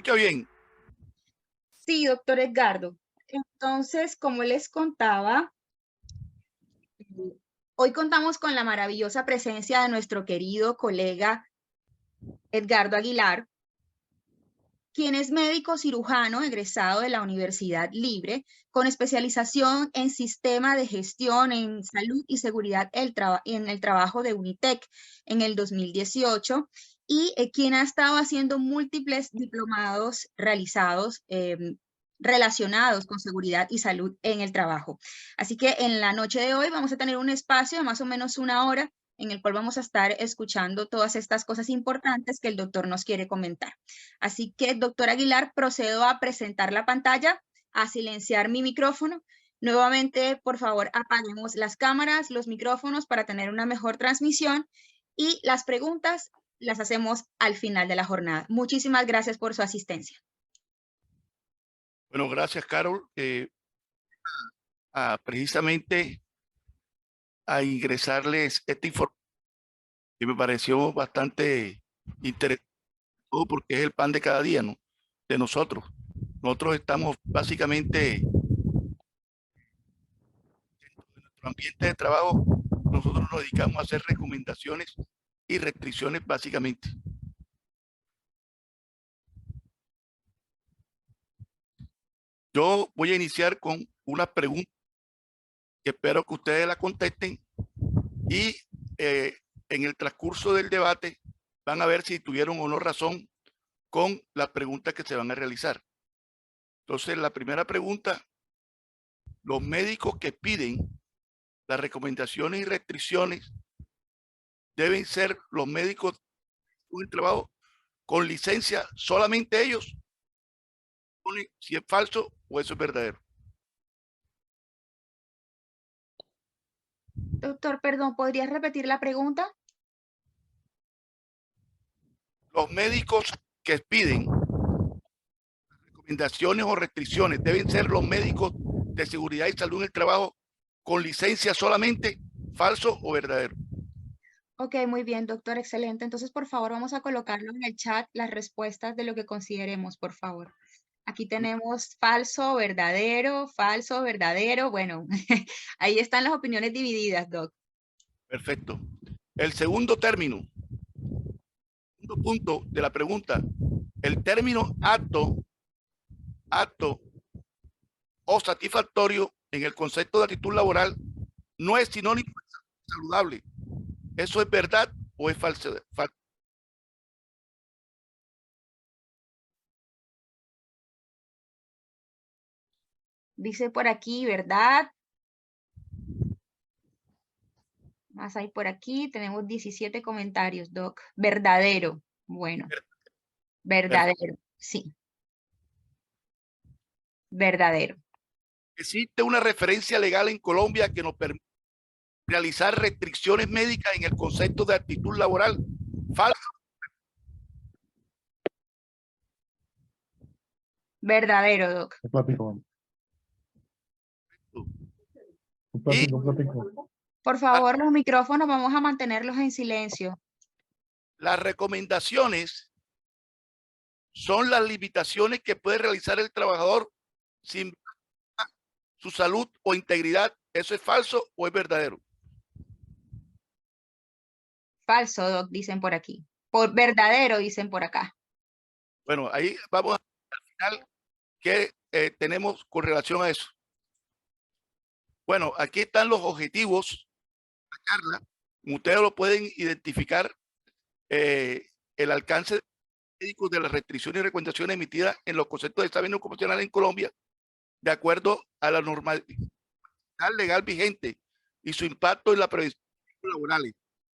escucha bien? Sí, doctor Edgardo. Entonces, como les contaba, hoy contamos con la maravillosa presencia de nuestro querido colega Edgardo Aguilar, quien es médico cirujano egresado de la Universidad Libre, con especialización en sistema de gestión en salud y seguridad en el trabajo de Unitec en el 2018, y quien ha estado haciendo múltiples diplomados realizados relacionados con seguridad y salud en el trabajo. Así que en la noche de hoy vamos a tener un espacio de más o menos 1 hora en el cual vamos a estar escuchando todas estas cosas importantes que el doctor nos quiere comentar. Así que, doctor Aguilar, procedo a presentar la pantalla, a silenciar mi micrófono. Nuevamente, por favor, apaguemos las cámaras, los micrófonos para tener una mejor transmisión, y las preguntas las hacemos al final de la jornada. Muchísimas gracias por su asistencia. Bueno, gracias, Carol. Precisamente a ingresarles esta información que me pareció bastante interesante, porque es el pan de cada día, ¿no? De nosotros. Nosotros estamos básicamente en nuestro ambiente de trabajo. Nosotros nos dedicamos a hacer recomendaciones y restricciones básicamente. Yo voy a iniciar con una pregunta que espero que ustedes la contesten y en el transcurso del debate van a ver si tuvieron o no razón con las preguntas que se van a realizar. Entonces, la primera pregunta: los médicos que piden las recomendaciones y restricciones deben ser los médicos de trabajo con licencia, solamente ellos, si es falso o eso es verdadero. Doctor, perdón, ¿podrías repetir la pregunta? Los médicos que piden recomendaciones o restricciones deben ser los médicos de seguridad y salud en el trabajo con licencia solamente, falso o verdadero. Ok, muy bien, doctor, excelente. Entonces, por favor, vamos a colocarlo en el chat las respuestas de lo que consideremos, por favor. Aquí tenemos falso, verdadero. Bueno, ahí están las opiniones divididas, doc. Perfecto. El segundo término, segundo punto de la pregunta: el término apto o satisfactorio en el concepto de actitud laboral no es sinónimo de saludable. ¿Eso es verdad o es falso? Dice por aquí, ¿verdad? Más hay por aquí, tenemos 17 comentarios, doc. Verdadero. Bueno, verdadero, sí. Verdadero. ¿Existe una referencia legal en Colombia que nos permite realizar restricciones médicas en el concepto de actitud laboral? Falso. Verdadero, doc. Y Por favor, los micrófonos vamos a mantenerlos en silencio. las recomendaciones son las limitaciones que puede realizar el trabajador sin su salud o integridad. ¿Eso es falso o es verdadero? Falso, doc, dicen por aquí. Por verdadero, dicen por acá. Bueno, ahí vamos al final. ¿Qué tenemos con relación a eso? Bueno, aquí están los objetivos de la charla. Ustedes lo pueden identificar, el alcance médicos de las restricciones y recomendaciones emitidas en los conceptos de examen ocupacional en Colombia, de acuerdo a la normalidad legal vigente y su impacto en la prevención laborales.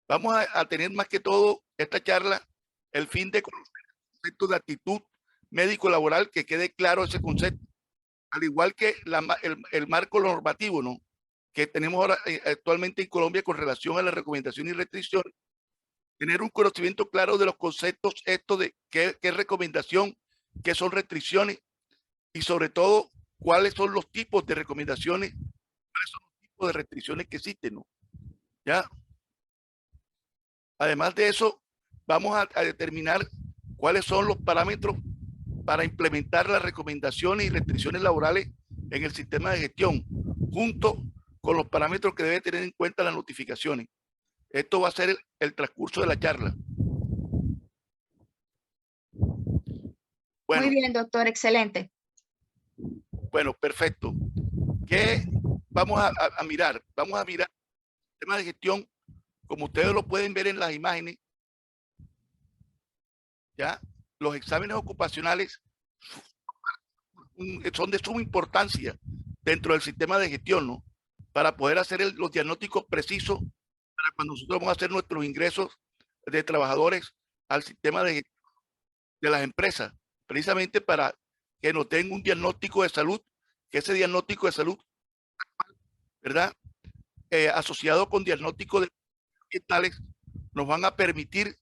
Vamos a tener más que todo esta charla el fin de conocer el concepto de actitud médico-laboral, que quede claro ese concepto, al igual que el marco normativo, ¿no?, que tenemos ahora actualmente en Colombia con relación a la recomendación y restricción. Tener un conocimiento claro de los conceptos, esto de qué recomendación, qué son restricciones y sobre todo cuáles son los tipos de recomendaciones, cuáles son los tipos de restricciones que existen, ¿no? Ya. Además de eso, vamos a determinar cuáles son los parámetros para implementar las recomendaciones y restricciones laborales en el sistema de gestión, junto con los parámetros que debe tener en cuenta las notificaciones. Esto va a ser el transcurso de la charla. Bueno, Muy bien, doctor, excelente. bueno, perfecto. ¿Qué vamos a mirar? Vamos a mirar el tema de gestión, como ustedes lo pueden ver en las imágenes. Ya, los exámenes ocupacionales son de suma importancia dentro del sistema de gestión, ¿no? Para poder hacer los diagnósticos precisos para cuando nosotros vamos a hacer nuestros ingresos de trabajadores al sistema de las empresas, precisamente para que nos den un diagnóstico de salud, que ese diagnóstico de salud, ¿verdad? Asociado con diagnósticos de ambientales, nos van a permitir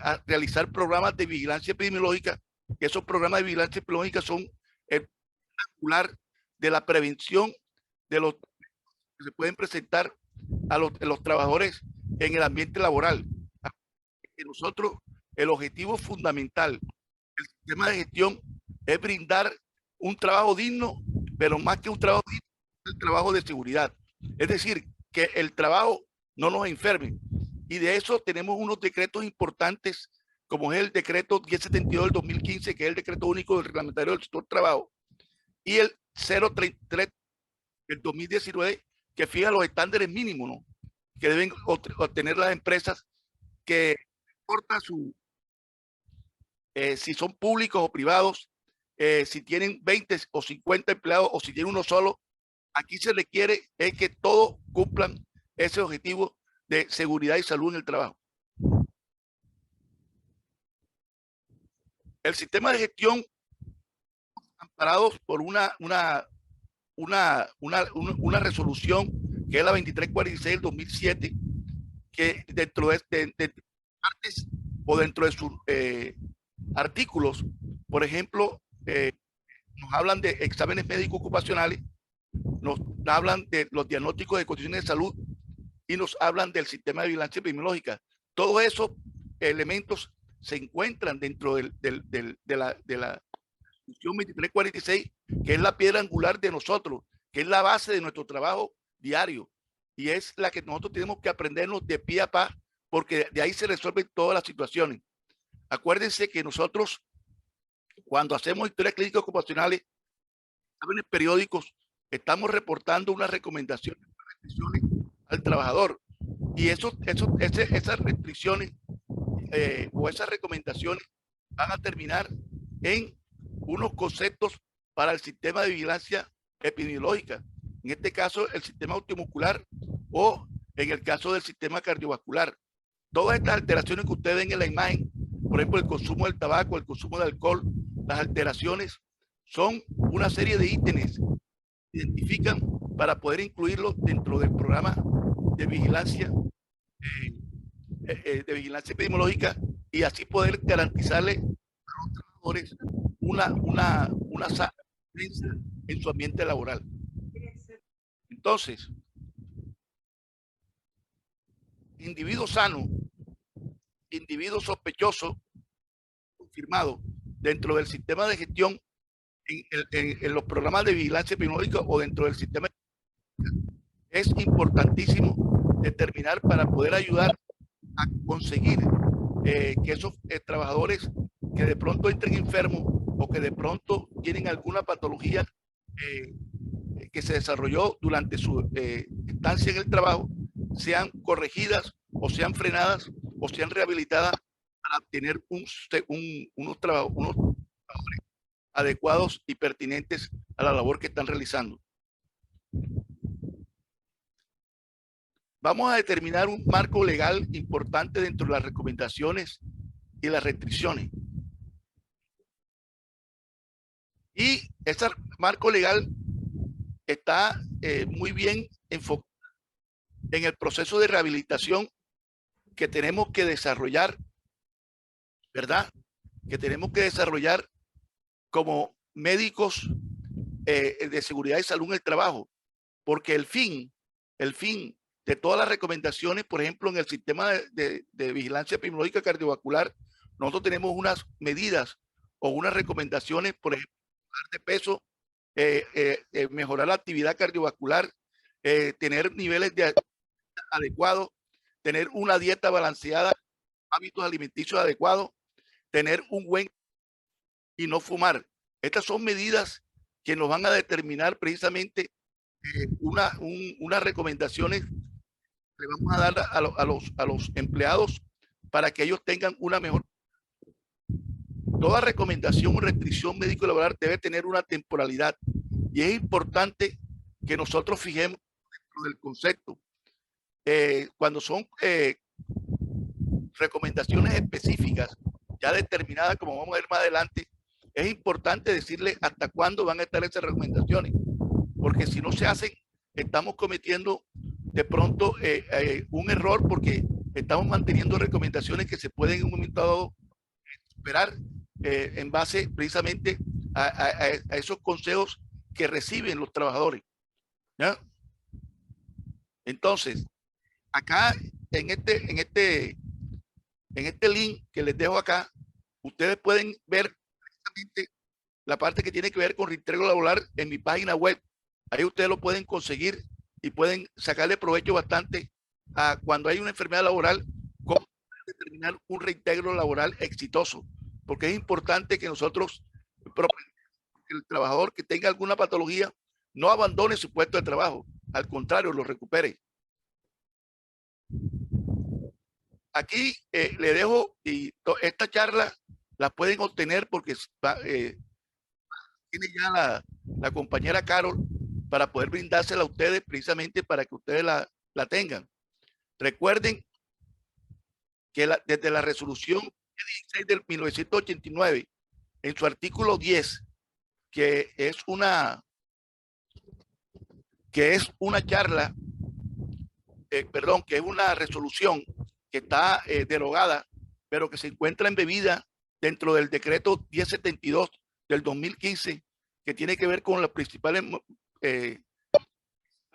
a realizar programas de vigilancia epidemiológica, que esos programas de vigilancia epidemiológica son el particular de la prevención de los que se pueden presentar a los trabajadores en el ambiente laboral. Que nosotros, el objetivo fundamental del sistema de gestión es brindar un trabajo digno, pero más que un trabajo digno, el trabajo de seguridad. Es decir, que el trabajo no nos enferme. Y de eso tenemos unos decretos importantes, como es el decreto 1072 del 2015, que es el decreto único del reglamentario del sector trabajo, y el 033 del 2019, que fija los estándares mínimos, ¿no?, que deben obtener las empresas, que importa si son públicos o privados, si tienen 20 o 50 empleados o si tienen uno solo. Aquí se requiere es que todos cumplan ese objetivo de seguridad y salud en el trabajo. El sistema de gestión, amparados por una resolución que es la 2346 del 2007, que dentro de partes o dentro de sus artículos, por ejemplo, nos hablan de exámenes médicos ocupacionales, nos hablan de los diagnósticos de condiciones de salud y nos hablan del sistema de vigilancia epidemiológica. Todos esos elementos se encuentran dentro de la Constitución 2346, que es la piedra angular de nosotros, que es la base de nuestro trabajo diario y es la que nosotros tenemos que aprendernos de pie a pa, porque de ahí se resuelven todas las situaciones. Acuérdense que nosotros, cuando hacemos historias clínicas ocupacionales, exámenes periódicos, estamos reportando unas recomendaciones, restricciones al trabajador, y esas restricciones o esas recomendaciones van a terminar en unos conceptos para el sistema de vigilancia epidemiológica, en este caso el sistema audiomuscular o en el caso del sistema cardiovascular. Todas estas alteraciones que ustedes ven en la imagen, por ejemplo, el consumo del tabaco, el consumo de alcohol, las alteraciones son una serie de ítems que identifican para poder incluirlos dentro del programa de vigilancia epidemiológica y así poder garantizarle a los trabajadores una sana en su ambiente laboral. Entonces, individuo sano, individuo sospechoso, confirmado dentro del sistema de gestión en los programas de vigilancia epidemiológica o dentro del sistema, es importantísimo determinar para poder ayudar a conseguir que esos trabajadores que de pronto entren enfermos o que de pronto tienen alguna patología que se desarrolló durante su estancia en el trabajo, sean corregidas o sean frenadas o sean rehabilitadas para tener unos trabajadores adecuados y pertinentes a la labor que están realizando. Vamos a determinar un marco legal importante dentro de las recomendaciones y las restricciones. Y ese marco legal está muy bien enfocado en el proceso de rehabilitación que tenemos que desarrollar, ¿verdad? Que tenemos que desarrollar como médicos de seguridad y salud en el trabajo, porque el fin de todas las recomendaciones, por ejemplo, en el sistema de vigilancia epidemiológica cardiovascular, nosotros tenemos unas medidas o unas recomendaciones, por ejemplo, bajar de peso, mejorar la actividad cardiovascular, tener niveles de adecuados, tener una dieta balanceada, hábitos alimenticios adecuados, tener un buen y no fumar. Estas son medidas que nos van a determinar precisamente unas recomendaciones que le vamos a dar a los empleados para que ellos tengan una mejor. Toda recomendación o restricción médico-laboral debe tener una temporalidad y es importante que nosotros fijemos dentro del concepto. Cuando son recomendaciones específicas ya determinadas, como vamos a ver más adelante, es importante decirle hasta cuándo van a estar esas recomendaciones, porque si no se hacen, estamos cometiendo de pronto un error, porque estamos manteniendo recomendaciones que se pueden en un momento dado superar en base precisamente a esos consejos que reciben los trabajadores, ¿ya? Entonces, acá en este link que les dejo acá, ustedes pueden ver precisamente la parte que tiene que ver con reintegro laboral en mi página web. Ahí ustedes lo pueden conseguir y pueden sacarle provecho bastante a cuando hay una enfermedad laboral, cómo determinar un reintegro laboral exitoso, porque es importante que nosotros, el trabajador que tenga alguna patología, no abandone su puesto de trabajo, al contrario, lo recupere. Aquí le dejo, y esta charla la pueden obtener porque tiene ya la compañera Carol para poder brindársela a ustedes, precisamente para que ustedes la tengan. Recuerden que desde la resolución 16 del 1989, en su artículo 10, que es una charla, perdón, que es una resolución que está derogada, pero que se encuentra embebida dentro del decreto 1072 del 2015, que tiene que ver con las principales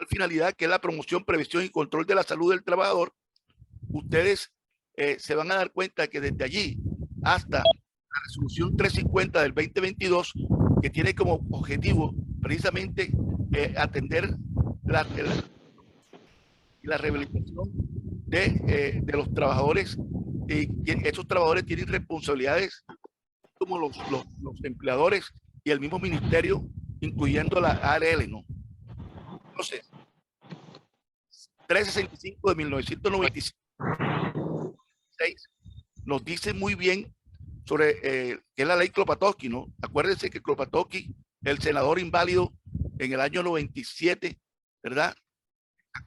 finalidad, que es la promoción, prevención y control de la salud del trabajador. Ustedes se van a dar cuenta que desde allí hasta la resolución 350 del 2022, que tiene como objetivo precisamente atender la rehabilitación de los trabajadores, y esos trabajadores tienen responsabilidades como los empleadores y el mismo ministerio, incluyendo la ARL, ¿no? Entonces, 365 de 1996 nos dice muy bien sobre que es la ley Klopatowski, ¿no? Acuérdense que Klopatowski, el senador inválido en el año 97, ¿verdad?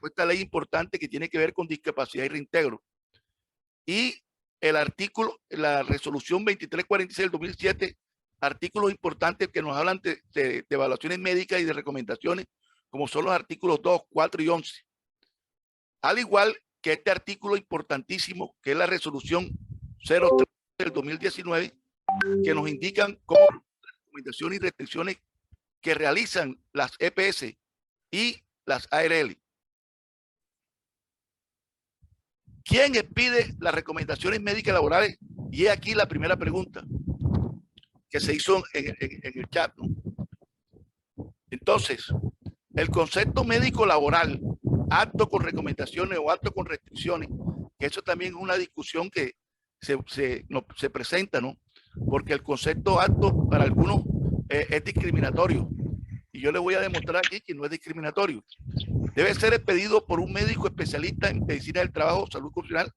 Esta ley importante que tiene que ver con discapacidad y reintegro. Y el artículo, la resolución 2346 del 2007, artículos importantes que nos hablan de evaluaciones médicas y de recomendaciones, como son los artículos 2, 4 y 11. Al igual que este artículo importantísimo, que es la resolución 03 del 2019, que nos indican cómo recomendaciones y restricciones que realizan las EPS y las ARL. ¿Quién expide las recomendaciones médicas laborales? Y es aquí la primera pregunta que se hizo en el chat, ¿no? Entonces, el concepto médico laboral, acto con recomendaciones o acto con restricciones, que eso también es una discusión que se presenta, ¿no? Porque el concepto acto para algunos es discriminatorio. Y yo les voy a demostrar aquí que no es discriminatorio. Debe ser expedido por un médico especialista en medicina del trabajo, salud ocupacional,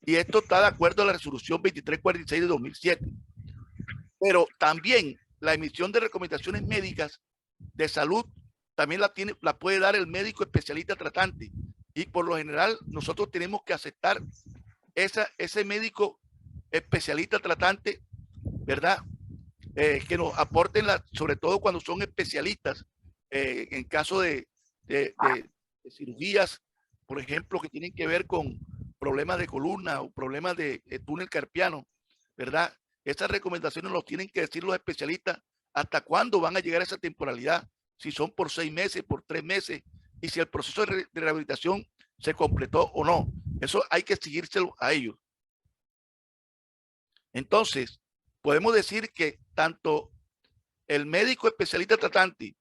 y esto está de acuerdo a la resolución 2346 de 2007. Pero también la emisión de recomendaciones médicas de salud también la puede dar el médico especialista tratante, y por lo general nosotros tenemos que aceptar ese médico especialista tratante, ¿verdad? Que nos aporten, sobre todo cuando son especialistas, en caso de cirugías, por ejemplo, que tienen que ver con problemas de columna o problemas de túnel carpiano, ¿verdad? Esas recomendaciones los tienen que decir los especialistas hasta cuándo van a llegar a esa temporalidad, si son por 6 meses, por 3 meses, y si el proceso de rehabilitación se completó o no. Eso hay que exigírselo a ellos. Entonces, podemos decir que tanto el médico especialista tratante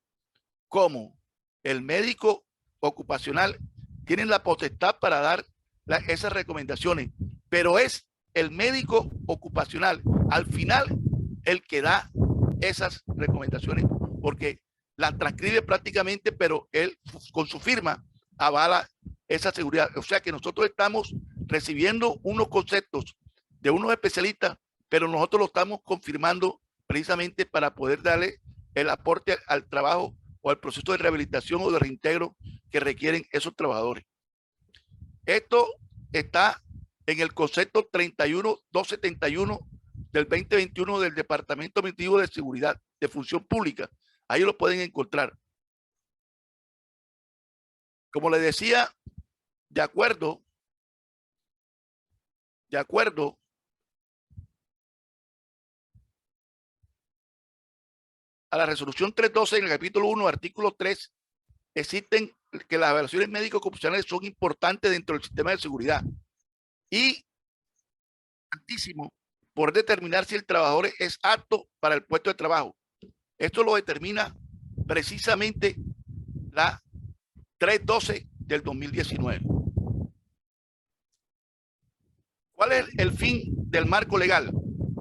como el médico ocupacional tienen la potestad para dar esas recomendaciones, pero es el médico ocupacional al final el que da esas recomendaciones porque las transcribe prácticamente, pero él con su firma avala esa seguridad. O sea que nosotros estamos recibiendo unos conceptos de unos especialistas, pero nosotros lo estamos confirmando precisamente para poder darle el aporte al trabajo o al proceso de rehabilitación o de reintegro que requieren esos trabajadores. Esto está en el concepto 31271 del 2021 del Departamento Administrativo de Seguridad de Función Pública. Ahí lo pueden encontrar. Como les decía, de acuerdo a la resolución 312 en el capítulo 1, artículo 3, existen que las evaluaciones médico-ocupacionales son importantes dentro del sistema de seguridad y importantísimo por determinar si el trabajador es apto para el puesto de trabajo. Esto lo determina precisamente la 312 del 2019. ¿Cuál es el fin del marco legal?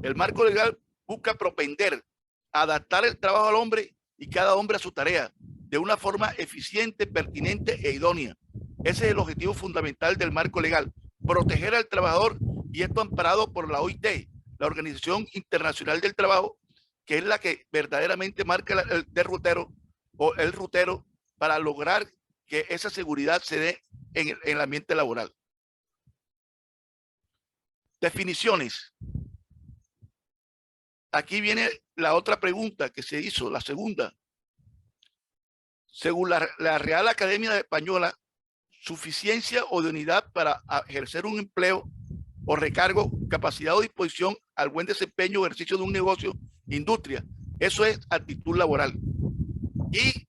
El marco legal busca propender, adaptar el trabajo al hombre y cada hombre a su tarea de una forma eficiente, pertinente e idónea. Ese es el objetivo fundamental del marco legal, proteger al trabajador, y esto amparado por la OIT, la Organización Internacional del Trabajo, que es la que verdaderamente marca el derrotero o el rutero para lograr que esa seguridad se dé en el ambiente laboral. Definiciones. Aquí viene la otra pregunta que se hizo, la segunda. Según la Real Academia Española, suficiencia o de unidad para ejercer un empleo o recargo, capacidad o disposición al buen desempeño o ejercicio de un negocio, industria. Eso es actitud laboral. Y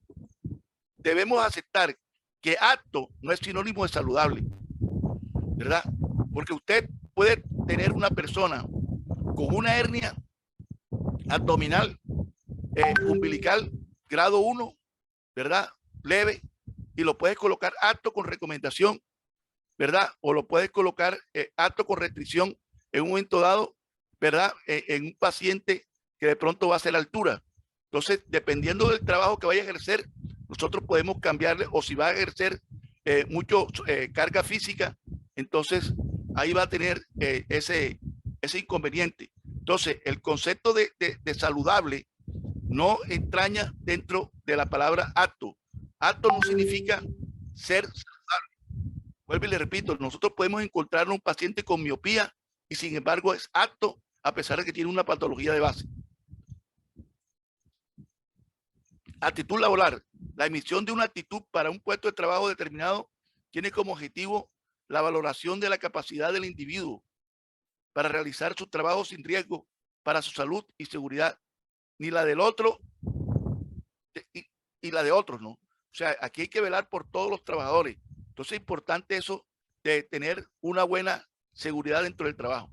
debemos aceptar que apto no es sinónimo de saludable, ¿verdad? Porque usted puede tener una persona con una hernia abdominal, umbilical, grado 1, ¿verdad? Leve, y lo puedes colocar apto con recomendación, ¿verdad? O lo puedes colocar apto con restricción en un momento dado, ¿verdad? En un paciente que de pronto va a ser altura. Entonces, dependiendo del trabajo que vaya a ejercer, nosotros podemos cambiarle, o si va a ejercer mucho carga física, entonces ahí va a tener ese inconveniente. Entonces, el concepto de saludable no entraña dentro de la palabra apto. Apto no significa ser saludable. Vuelvo y le repito, nosotros podemos encontrar un paciente con miopía y sin embargo es apto a pesar de que tiene una patología de base. Actitud laboral. La emisión de una actitud para un puesto de trabajo determinado tiene como objetivo la valoración de la capacidad del individuo para realizar su trabajo sin riesgo para su salud y seguridad, ni la del otro y la de otros, ¿no? O sea, aquí hay que velar por todos los trabajadores. Entonces es importante eso de tener una buena seguridad dentro del trabajo.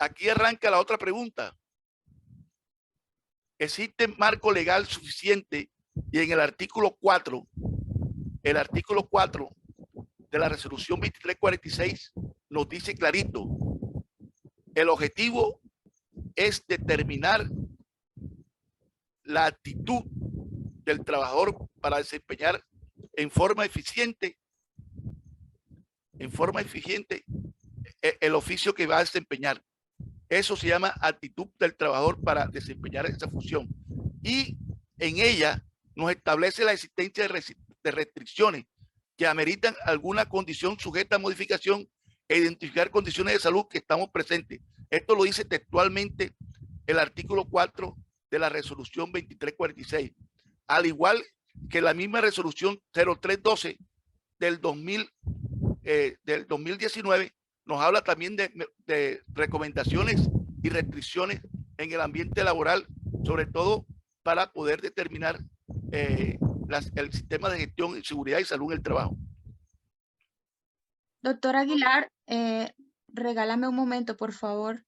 Aquí arranca la otra pregunta. ¿Existe marco legal suficiente? Y en el artículo 4 de la resolución 2346 nos dice clarito, el objetivo es determinar la actitud del trabajador para desempeñar en forma eficiente el oficio que va a desempeñar. Eso se llama actitud del trabajador para desempeñar esa función. Y en ella nos establece la existencia de restricciones que ameritan alguna condición sujeta a modificación e identificar condiciones de salud que estamos presentes. Esto lo dice textualmente el artículo 4 de la resolución 2346. Al igual que la misma resolución 0312 del 2019 nos habla también de recomendaciones y restricciones en el ambiente laboral, sobre todo para poder determinar el sistema de gestión, seguridad y salud en el trabajo. Doctor Aguilar, regálame un momento, por favor.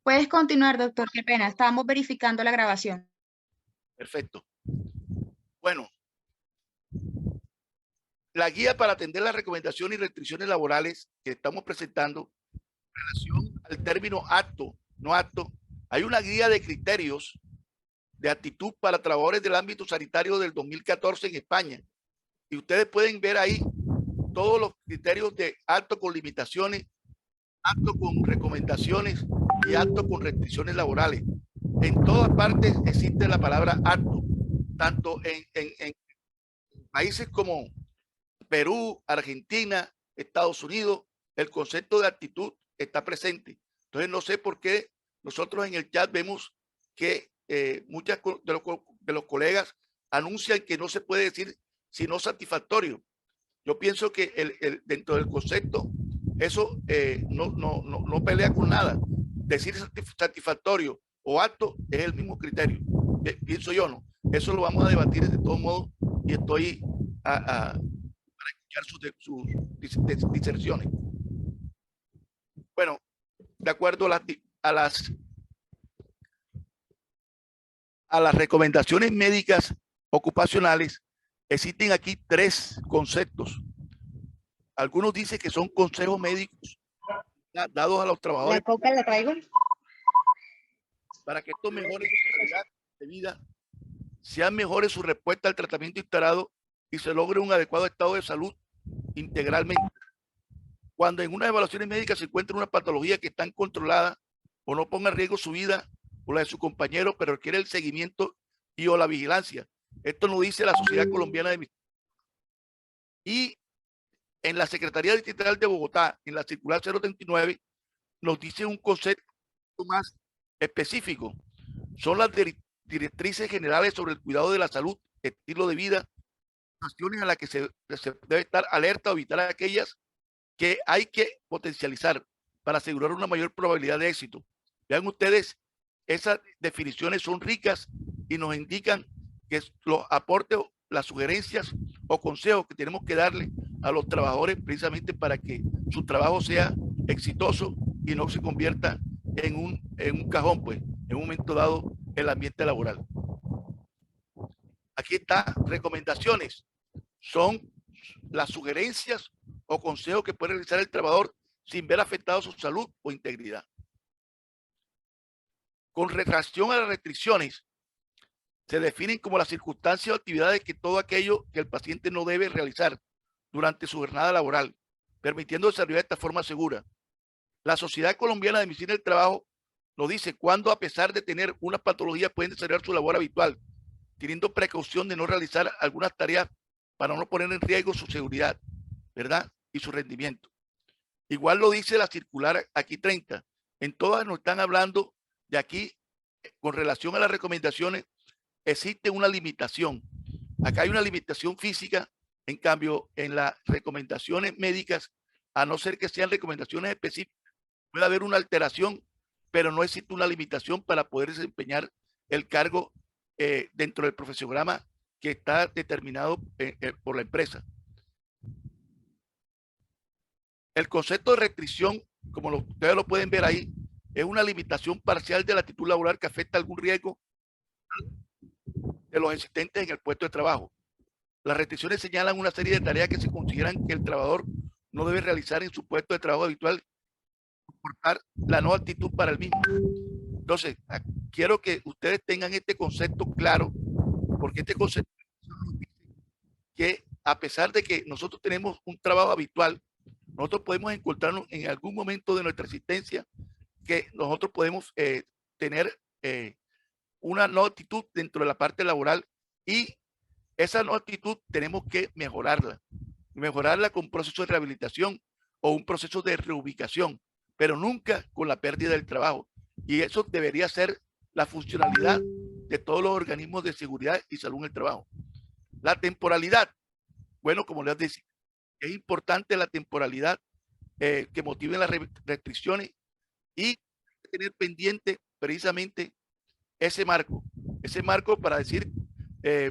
Puedes continuar, doctor, qué pena, estábamos verificando la grabación. Perfecto. Bueno, la guía para atender las recomendaciones y restricciones laborales que estamos presentando en relación al término apto, no apto, hay una guía de criterios de actitud para trabajadores del ámbito sanitario del 2014 en España. Y ustedes pueden ver ahí todos los criterios de apto con limitaciones, apto con recomendaciones y apto con restricciones laborales. En todas partes existe la palabra apto, tanto en países como Perú, Argentina, Estados Unidos, el concepto de actitud está presente. Entonces no sé por qué nosotros en el chat vemos que muchos de los colegas anuncian que no se puede decir sino satisfactorio. Yo pienso que dentro del concepto eso no pelea con nada. Decir satisfactorio o apto es el mismo criterio. Pienso yo, ¿no? Eso lo vamos a debatir de todos modos y estoy para escuchar sus diserciones. Bueno, de acuerdo a las recomendaciones médicas ocupacionales, existen aquí 3 conceptos. Algunos dicen que son consejos médicos dados a los trabajadores. ¿La coca la traigo? Para que estos mejoren su calidad de vida, sean mejores su respuesta al tratamiento instalado y se logre un adecuado estado de salud integralmente. Cuando en unas evaluaciones médicas se encuentra una patología que está controlada o no ponga en riesgo su vida o la de su compañero, pero requiere el seguimiento y o la vigilancia. Esto nos dice la Sociedad Colombiana de Medicina. Y en la Secretaría Distrital de Bogotá, en la circular 039, nos dice un concepto más específico. Son las directrices generales sobre el cuidado de la salud, estilo de vida, situaciones a las que se debe estar alerta o evitar aquellas que hay que potencializar para asegurar una mayor probabilidad de éxito. Vean ustedes, esas definiciones son ricas y nos indican que los aportes, las sugerencias o consejos que tenemos que darle a los trabajadores precisamente para que su trabajo sea exitoso y no se convierta en un cajón, pues, en un momento dado, el ambiente laboral. Aquí está, recomendaciones. Son las sugerencias o consejos que puede realizar el trabajador sin ver afectado su salud o integridad. Con relación a las restricciones, se definen como las circunstancias o actividades que todo aquello que el paciente no debe realizar durante su jornada laboral, permitiendo desarrollar de esta forma segura. La Sociedad Colombiana de Medicina del Trabajo nos dice cuándo, a pesar de tener una patología, pueden desarrollar su labor habitual, teniendo precaución de no realizar algunas tareas para no poner en riesgo su seguridad, ¿verdad? Y su rendimiento. Igual lo dice la circular aquí 30. En todas nos están hablando de aquí, con relación a las recomendaciones, existe una limitación. Acá hay una limitación física, en cambio, en las recomendaciones médicas, a no ser que sean recomendaciones específicas, puede haber una alteración, pero no existe una limitación para poder desempeñar el cargo dentro del profesionograma que está determinado por la empresa. El concepto de restricción, como ustedes lo pueden ver ahí, es una limitación parcial de la actitud laboral que afecta algún riesgo de los existentes en el puesto de trabajo. Las restricciones señalan una serie de tareas que se consideran que el trabajador no debe realizar en su puesto de trabajo habitual, soportar la no actitud para el mismo. Entonces, quiero que ustedes tengan este concepto claro, porque este concepto que a pesar de que nosotros tenemos un trabajo habitual, nosotros podemos encontrarnos en algún momento de nuestra existencia que nosotros podemos tener una no actitud dentro de la parte laboral, y esa no actitud tenemos que mejorarla con un proceso de rehabilitación o un proceso de reubicación, pero nunca con la pérdida del trabajo. Y eso debería ser la funcionalidad de todos los organismos de seguridad y salud en el trabajo. La temporalidad, bueno, como les decía, es importante la temporalidad que motive las restricciones y tener pendiente precisamente ese marco para decir,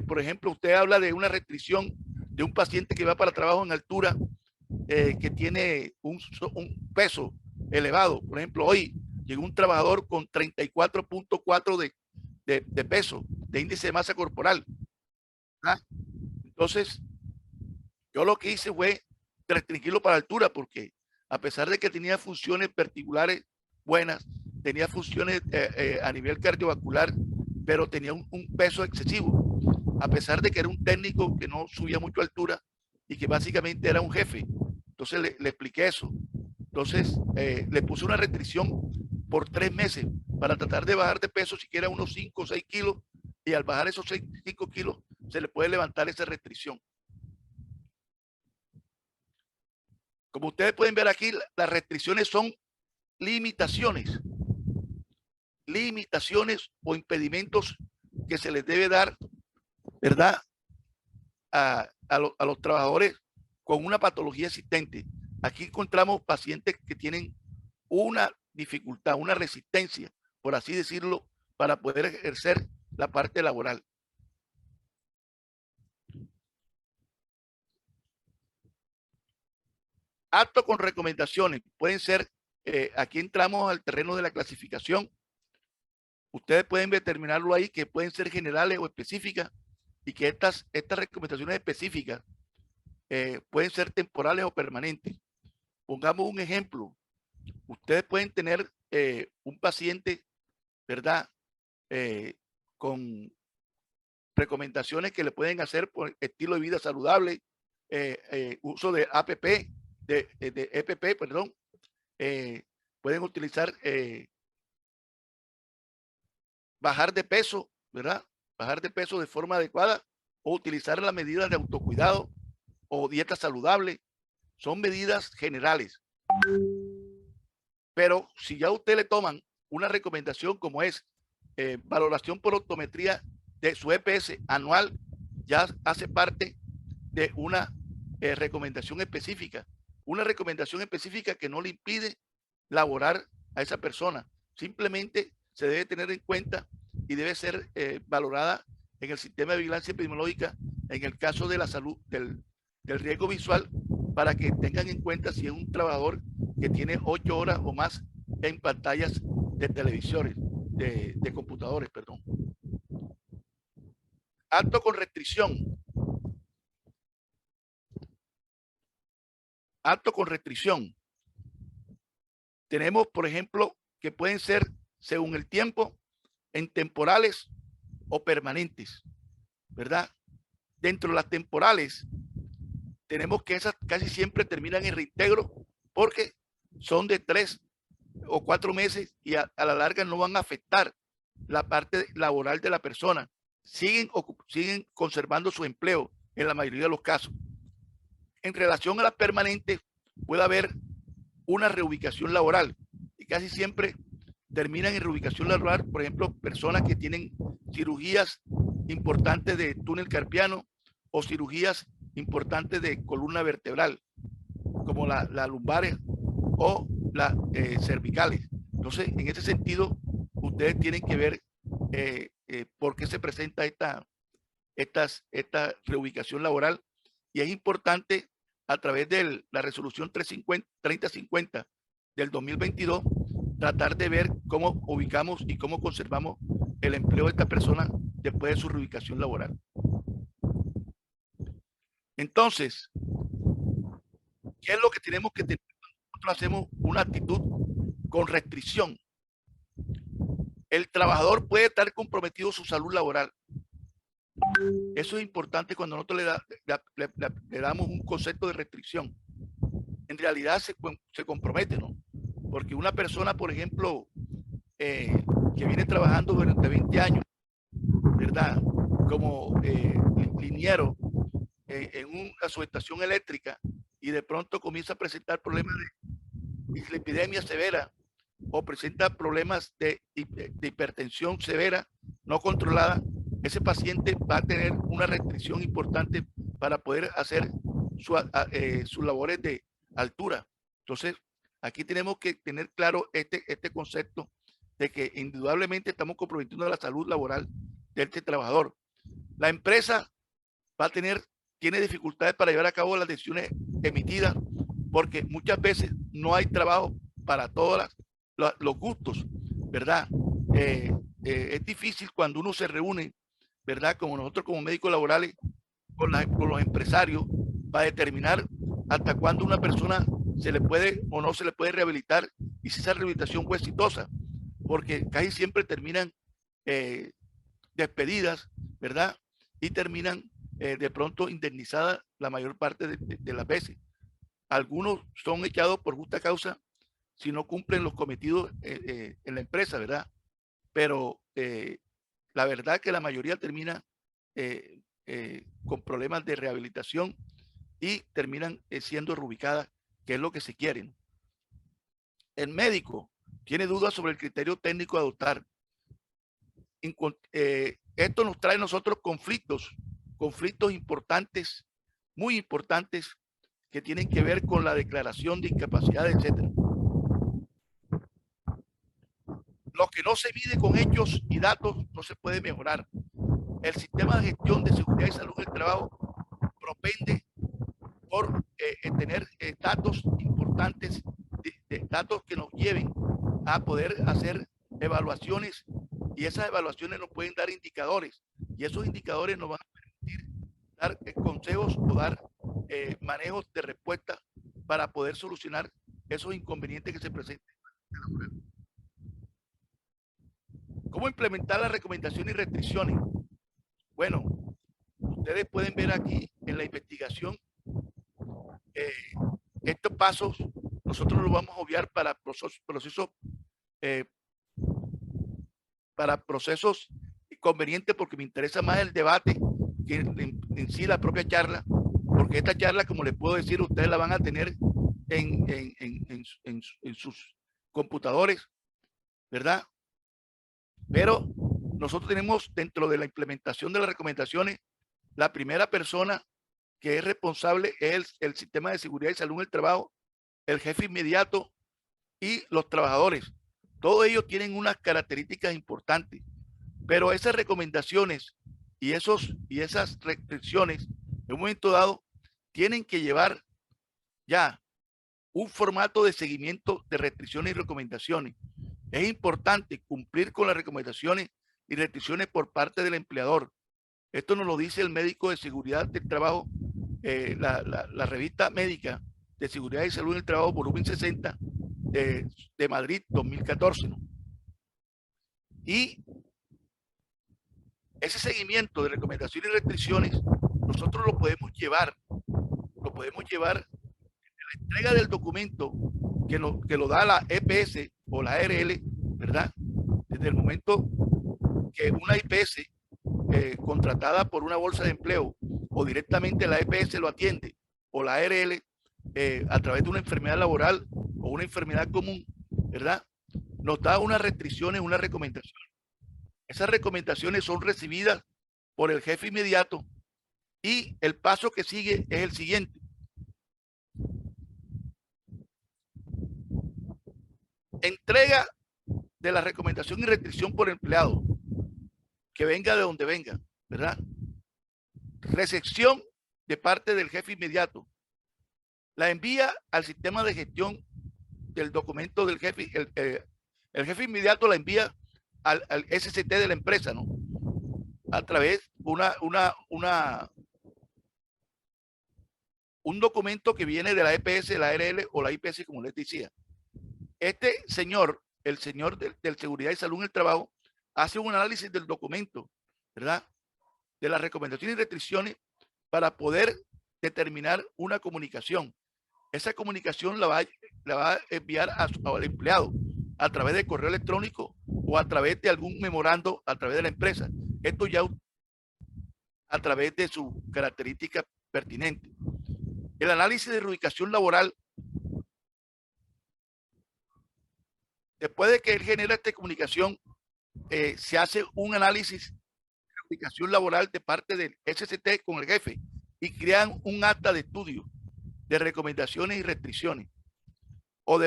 por ejemplo, usted habla de una restricción de un paciente que va para trabajo en altura, que tiene un peso elevado. Por ejemplo, hoy llegó un trabajador con 34.4 de peso, de índice de masa corporal. ¿Verdad? Entonces, yo lo que hice fue restringirlo para altura, porque a pesar de que tenía funciones particulares buenas, tenía funciones a nivel cardiovascular, pero tenía un peso excesivo, a pesar de que era un técnico que no subía mucho altura y que básicamente era un jefe. Entonces le expliqué eso. Entonces le puse una restricción por 3 meses para tratar de bajar de peso siquiera unos 5 o 6 kilos, y al bajar esos 5 kilos se le puede levantar esa restricción. Como ustedes pueden ver aquí, las restricciones son limitaciones o impedimentos que se les debe dar, ¿verdad?, a los trabajadores con una patología existente. Aquí encontramos pacientes que tienen una dificultad, una resistencia, por así decirlo, para poder ejercer la parte laboral. Acto con recomendaciones pueden ser, aquí entramos al terreno de la clasificación. Ustedes pueden determinarlo ahí, que pueden ser generales o específicas, y que estas recomendaciones específicas pueden ser temporales o permanentes. Pongamos un ejemplo. Ustedes pueden tener un paciente, ¿verdad?, con recomendaciones que le pueden hacer por estilo de vida saludable, uso de APP, de EPP, perdón. Pueden utilizar bajar de peso, ¿verdad? Bajar de peso de forma adecuada, o utilizar las medidas de autocuidado o dieta saludable. Son medidas generales. Pero si ya usted le toman una recomendación como es valoración por optometría de su EPS anual, ya hace parte de una recomendación específica. Una recomendación específica que no le impide laborar a esa persona. Simplemente se debe tener en cuenta y debe ser valorada en el sistema de vigilancia epidemiológica en el caso de la salud, del riesgo visual, para que tengan en cuenta si es un trabajador que tiene 8 horas o más en pantallas de televisores, de computadores, perdón. Acto con restricción. Acto con restricción. Tenemos, por ejemplo, que pueden ser, según el tiempo, en temporales o permanentes, ¿verdad? Dentro de las temporales, tenemos que esas casi siempre terminan en reintegro, porque son de 3 o 4 meses y a la larga no van a afectar la parte laboral de la persona. Siguen conservando su empleo en la mayoría de los casos. En relación a las permanentes, puede haber una reubicación laboral, y casi siempre terminan en reubicación laboral, por ejemplo, personas que tienen cirugías importantes de túnel carpiano o cirugías importantes de columna vertebral, como las lumbares o las cervicales. Entonces, en ese sentido, ustedes tienen que ver por qué se presenta esta reubicación laboral, y es importante a través de la resolución 3050 del 2022 tratar de ver cómo ubicamos y cómo conservamos el empleo de esta persona después de su reubicación laboral. Entonces, ¿qué es lo que tenemos que tener cuando nosotros hacemos una actitud con restricción? El trabajador puede estar comprometido su salud laboral. Eso es importante cuando nosotros le damos un concepto de restricción. En realidad se compromete, ¿no? Porque una persona, por ejemplo, que viene trabajando durante 20 años, ¿verdad?, como liniero en una subestación eléctrica, y de pronto comienza a presentar problemas de dislipidemia severa, o presenta problemas de hipertensión severa no controlada, ese paciente va a tener una restricción importante para poder hacer sus labores de altura. Entonces, aquí tenemos que tener claro este concepto de que indudablemente estamos comprometiendo la salud laboral de este trabajador. La empresa tiene dificultades para llevar a cabo las decisiones emitidas, porque muchas veces no hay trabajo para todas los gustos, ¿verdad? Es difícil cuando uno se reúne, ¿verdad? Como nosotros como médicos laborales, con los empresarios, para determinar hasta cuándo una persona se le puede o no se le puede rehabilitar y si esa rehabilitación fue exitosa, porque casi siempre terminan despedidas, ¿verdad? Y terminan de pronto indemnizadas la mayor parte de las veces. Algunos son echados por justa causa si no cumplen los cometidos en la empresa, ¿verdad? Pero la verdad que la mayoría termina con problemas de rehabilitación y terminan siendo reubicadas, que es lo que se quieren. El médico tiene dudas sobre el criterio técnico a adoptar. Esto nos trae a nosotros conflictos importantes, muy importantes, que tienen que ver con la declaración de incapacidad, etcétera. Lo que no se mide con hechos y datos no se puede mejorar. El sistema de gestión de seguridad y salud en el trabajo propende por tener datos importantes, datos que nos lleven a poder hacer evaluaciones, y esas evaluaciones nos pueden dar indicadores, y esos indicadores nos van a permitir dar consejos o dar manejos de respuesta para poder solucionar esos inconvenientes que se presenten. ¿Cómo implementar las recomendaciones y restricciones? Bueno, ustedes pueden ver aquí en la investigación estos pasos. Nosotros los vamos a obviar para procesos convenientes, porque me interesa más el debate que en sí la propia charla, porque esta charla, como les puedo decir, ustedes la van a tener en sus computadores, ¿verdad? Pero nosotros tenemos dentro de la implementación de las recomendaciones, la primera persona que es responsable es el sistema de seguridad y salud en el trabajo, el jefe inmediato y los trabajadores. Todos ellos tienen unas características importantes, pero esas recomendaciones y esas restricciones en un momento dado tienen que llevar ya un formato de seguimiento de restricciones y recomendaciones. Es importante cumplir con las recomendaciones y restricciones por parte del empleador. Esto nos lo dice el médico de seguridad del trabajo, la revista médica de seguridad y salud en el trabajo, volumen 60 de Madrid 2014, ¿no? Y ese seguimiento de recomendaciones y restricciones nosotros lo podemos llevar en la entrega del documento que lo da la EPS o la ARL, ¿verdad? Desde el momento que una IPS contratada por una bolsa de empleo o directamente la EPS lo atiende, o la ARL a través de una enfermedad laboral o una enfermedad común, ¿verdad? Nos da unas restricciones, unas recomendaciones. Esas recomendaciones son recibidas por el jefe inmediato y el paso que sigue es el siguiente. Entrega de la recomendación y restricción por empleado, que venga de donde venga, ¿verdad? Recepción de parte del jefe inmediato. La envía al sistema de gestión del documento del jefe. El jefe inmediato la envía al SCT de la empresa, ¿no? A través de un documento que viene de la EPS, la ARL o la IPS, como les decía. Este señor, el señor del Seguridad y Salud en el Trabajo, hace un análisis del documento, ¿verdad? De las recomendaciones y restricciones para poder determinar una comunicación. Esa comunicación la va a enviar al empleado a través de correo electrónico o a través de algún memorando a través de la empresa. Esto ya a través de su característica pertinente. El análisis de reubicación laboral. Después de que él genera esta comunicación, se hace un análisis de reubicación laboral de parte del SCT con el jefe y crean un acta de estudio de recomendaciones y restricciones, o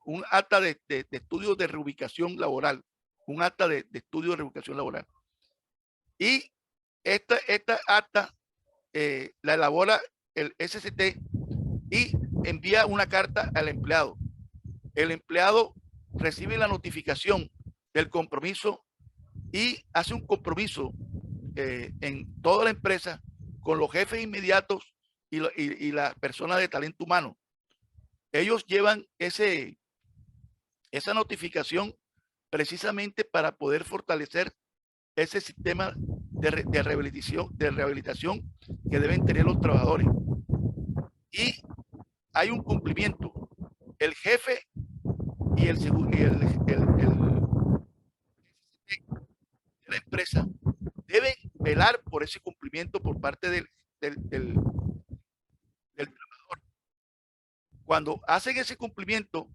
un acta de estudio de reubicación laboral, un acta de estudio de reubicación laboral. Y esta acta la elabora el SCT y envía una carta al empleado. El empleado recibe la notificación del compromiso y hace un compromiso en toda la empresa con los jefes inmediatos y la persona de talento humano. Ellos llevan esa notificación precisamente para poder fortalecer ese sistema de rehabilitación que deben tener los trabajadores. Y hay un cumplimiento. El jefe y el de la empresa deben velar por ese cumplimiento por parte del trabajador. Cuando hacen ese cumplimiento,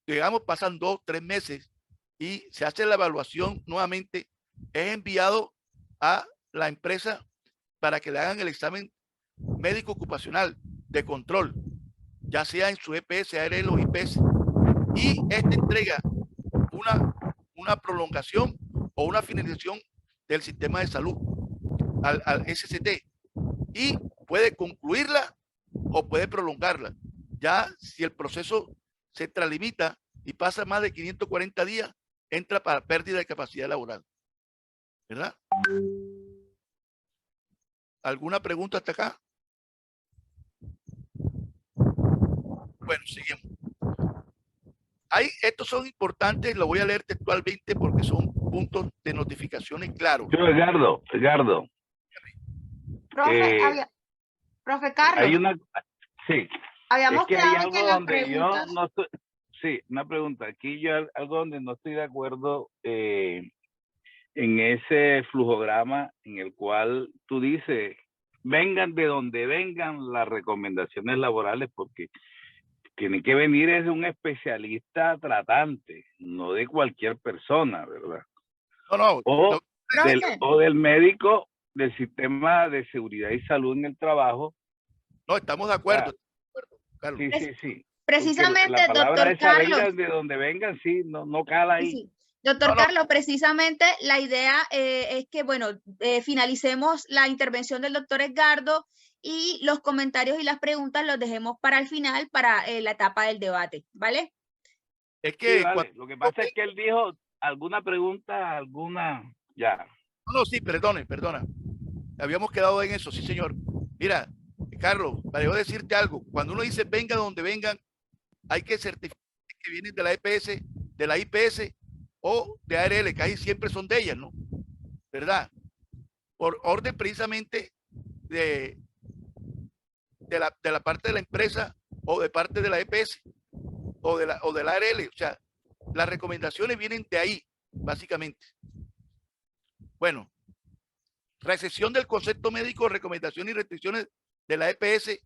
digamos, pasan 2 o 3 meses y se hace la evaluación nuevamente, es enviado a la empresa para que le hagan el examen médico ocupacional de control, ya sea en su EPS, ARL o IPS, y este entrega una prolongación o una finalización del sistema de salud al SCT, y puede concluirla o puede prolongarla. Ya si el proceso se extralimita y pasa más de 540 días, entra para pérdida de capacidad laboral. ¿Verdad? ¿Alguna pregunta hasta acá? Bueno, seguimos. Estos son importantes, lo voy a leer textualmente porque son puntos de notificaciones claros. Yo, Edgardo. Profe Carlos. Hay una, sí. Habíamos es que quedado hay algo en las donde preguntas. yo no estoy, sí, una pregunta. Aquí yo algo donde no estoy de acuerdo en ese flujograma en el cual tú dices, vengan de donde vengan las recomendaciones laborales, porque tiene que venir es de un especialista tratante, no de cualquier persona, ¿verdad? No. O del médico del sistema de seguridad y salud en el trabajo. No, estamos de acuerdo. Carlos. Sí. Precisamente, la palabra doctor esa, Carlos. vengan de donde vengan, sí, no cala ahí. Sí. Doctor Carlos, precisamente la idea es que, bueno, finalicemos la intervención del doctor Edgardo y los comentarios y las preguntas los dejemos para el final, para la etapa del debate, ¿vale? Es que sí, vale. Lo que pasa es que él dijo alguna pregunta, ya. No, sí, perdona. Habíamos quedado en eso, sí, señor. Mira, Carlos, para yo decirte algo, cuando uno dice venga donde vengan, hay que certificar que vienen de la EPS, de la IPS o de ARL, casi siempre son de ellas, ¿no? ¿Verdad? Por orden precisamente de la parte de la empresa o de parte de la EPS o de la ARL. O sea, las recomendaciones vienen de ahí, básicamente. Bueno, recesión del concepto médico, recomendaciones y restricciones de la EPS.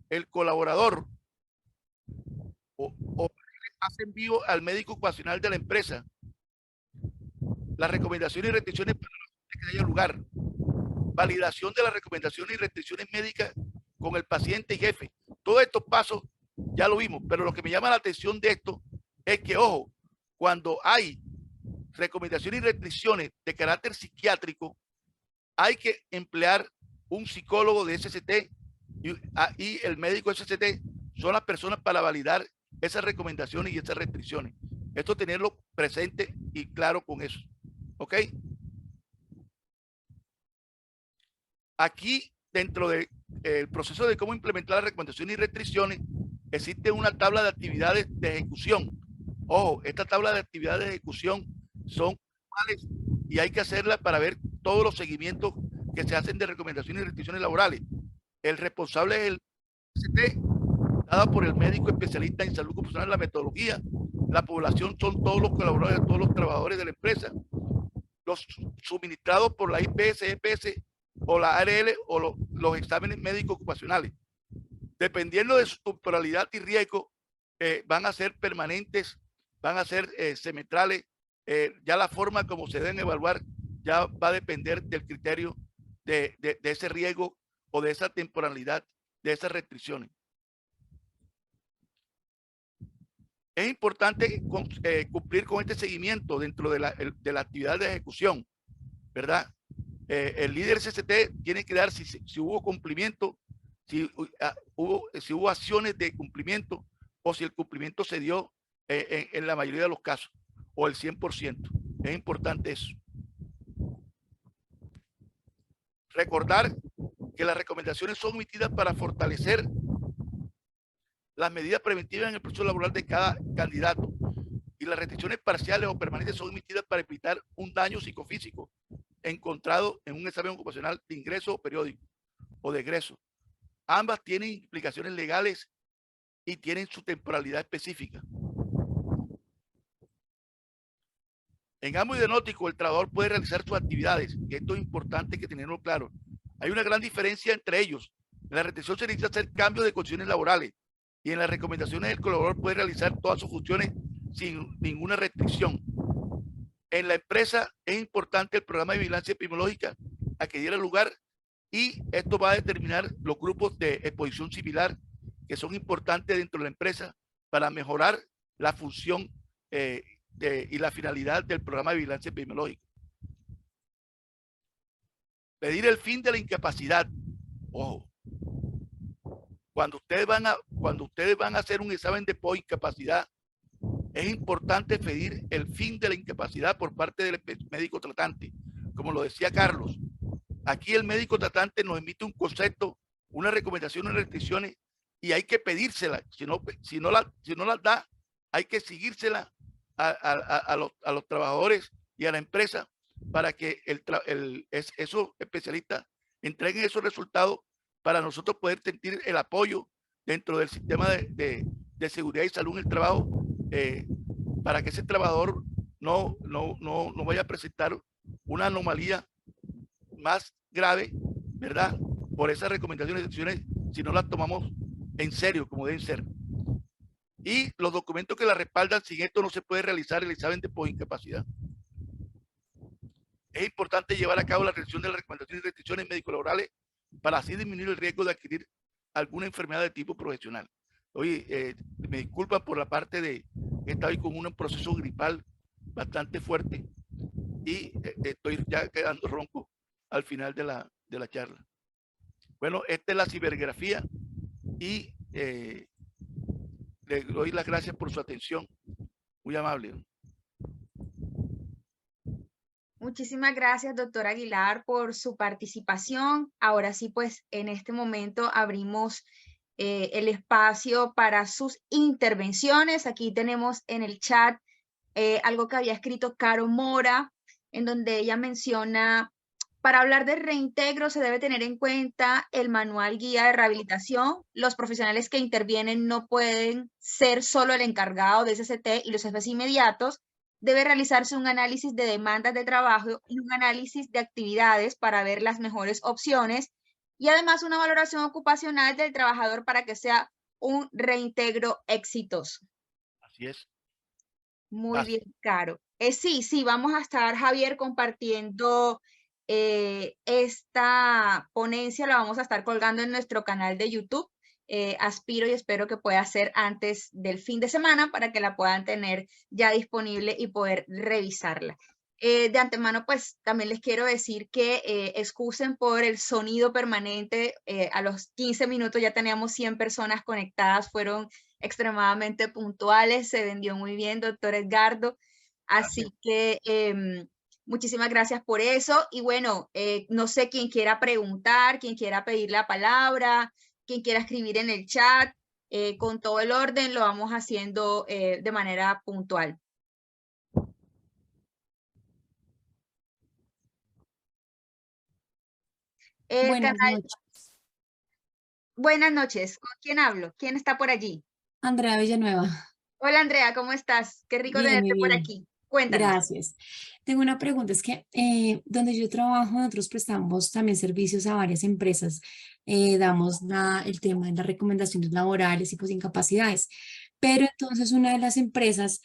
El colaborador o hace envío al médico ocupacional de la empresa las recomendaciones y restricciones para que haya lugar. Validación de las recomendaciones y restricciones médicas con el paciente y jefe. Todos estos pasos ya lo vimos, pero lo que me llama la atención de esto es que, ojo, cuando hay recomendaciones y restricciones de carácter psiquiátrico, hay que emplear un psicólogo de SCT y el médico SCT son las personas para validar esas recomendaciones y esas restricciones. Esto tenerlo presente y claro con eso. ¿Ok? Aquí, dentro del proceso de cómo implementar las recomendaciones y restricciones, existe una tabla de actividades de ejecución. Ojo, esta tabla de actividades de ejecución son normales y hay que hacerla para ver todos los seguimientos que se hacen de recomendaciones y restricciones laborales. El responsable es el ST, dada por el médico especialista en salud ocupacional. La metodología, la población son todos los colaboradores, todos los trabajadores de la empresa, los suministrados por la IPS, EPS o la ARL o los exámenes médicos ocupacionales. Dependiendo de su temporalidad y riesgo, van a ser permanentes, van a ser semestrales. Ya la forma como se deben evaluar ya va a depender del criterio de ese riesgo o de esa temporalidad, de esas restricciones. Es importante cumplir con este seguimiento dentro de la actividad de ejecución, ¿verdad? El líder SCT tiene que dar si hubo cumplimiento, si hubo acciones de cumplimiento o si el cumplimiento se dio en la mayoría de los casos, o el 100%. Es importante eso. Recordar que las recomendaciones son emitidas para fortalecer las medidas preventivas en el proceso laboral de cada candidato, y las restricciones parciales o permanentes son emitidas para evitar un daño psicofísico encontrado en un examen ocupacional de ingreso periódico o de egreso. Ambas tienen implicaciones legales y tienen su temporalidad específica. En ámbito aeronáutico, el trabajador puede realizar sus actividades, y esto es importante que tenerlo claro. Hay una gran diferencia entre ellos. En la restricción se necesita hacer cambios de condiciones laborales, y en las recomendaciones el colaborador puede realizar todas sus funciones sin ninguna restricción. En la empresa es importante el programa de vigilancia epidemiológica a que diera lugar, y esto va a determinar los grupos de exposición similar que son importantes dentro de la empresa para mejorar la función y la finalidad del programa de vigilancia epidemiológica. Pedir el fin de la incapacidad. Ojo, cuando ustedes van a hacer un examen de incapacidad, es importante pedir el fin de la incapacidad por parte del médico tratante. Como lo decía Carlos, aquí el médico tratante nos emite un concepto, una recomendación, unas restricciones, y hay que pedírsela. Si no las da, hay que seguírsela a los trabajadores y a la empresa para que esos especialistas entreguen esos resultados para nosotros poder sentir el apoyo dentro del sistema de seguridad y salud en el trabajo, para que ese trabajador no vaya a presentar una anomalía más grave, ¿verdad? Por esas recomendaciones y decisiones, si no las tomamos en serio, como deben ser. Y los documentos que la respaldan, sin esto no se puede realizar el examen de incapacidad. Es importante llevar a cabo la revisión de las recomendaciones y restricciones médico-laborales para así disminuir el riesgo de adquirir alguna enfermedad de tipo profesional. Oye, me disculpan por la parte de que estaba con un proceso gripal bastante fuerte y estoy ya quedando ronco al final de la charla. Bueno, esta es la cibergrafía y le doy las gracias por su atención. Muy amable. Muchísimas gracias, doctor Aguilar, por su participación. Ahora sí, pues en este momento abrimos el espacio para sus intervenciones. Aquí tenemos en el chat algo que había escrito Caro Mora, en donde ella menciona: para hablar de reintegro se debe tener en cuenta el manual guía de rehabilitación. Los profesionales que intervienen no pueden ser solo el encargado de SST y los jefes inmediatos. Debe realizarse un análisis de demandas de trabajo y un análisis de actividades para ver las mejores opciones, y además una valoración ocupacional del trabajador para que sea un reintegro exitoso. Así es. Muy bien, Caro. Sí, vamos a estar, Javier, compartiendo esta ponencia, la vamos a estar colgando en nuestro canal de YouTube. Aspiro y espero que pueda ser antes del fin de semana para que la puedan tener ya disponible y poder revisarla. De antemano, pues también les quiero decir que excusen por el sonido permanente. A los 15 minutos ya teníamos 100 personas conectadas, fueron extremadamente puntuales, se vendió muy bien, doctor Edgardo. Así que muchísimas gracias por eso. Y bueno, no sé quién quiera preguntar, quién quiera pedir la palabra, quien quiera escribir en el chat, con todo el orden lo vamos haciendo de manera puntual. Buenas noches. Buenas noches. ¿Con quién hablo? ¿Quién está por allí? Andrea Villanueva. Hola, Andrea, ¿cómo estás? Qué rico Bien, tenerte muy por bien. aquí. Cuéntanos. Gracias. Tengo una pregunta, es que donde yo trabajo, nosotros prestamos también servicios a varias empresas, damos el tema de las recomendaciones laborales y pues incapacidades, pero entonces una de las empresas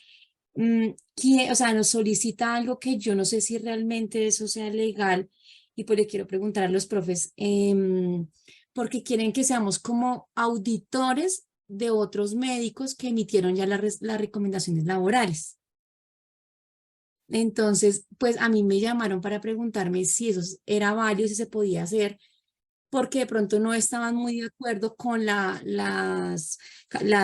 o sea, nos solicita algo que yo no sé si realmente eso sea legal, y pues le quiero preguntar a los profes, porque quieren que seamos como auditores de otros médicos que emitieron ya las recomendaciones laborales. Entonces, pues a mí me llamaron para preguntarme si eso era válido, si se podía hacer, porque de pronto no estaban muy de acuerdo con las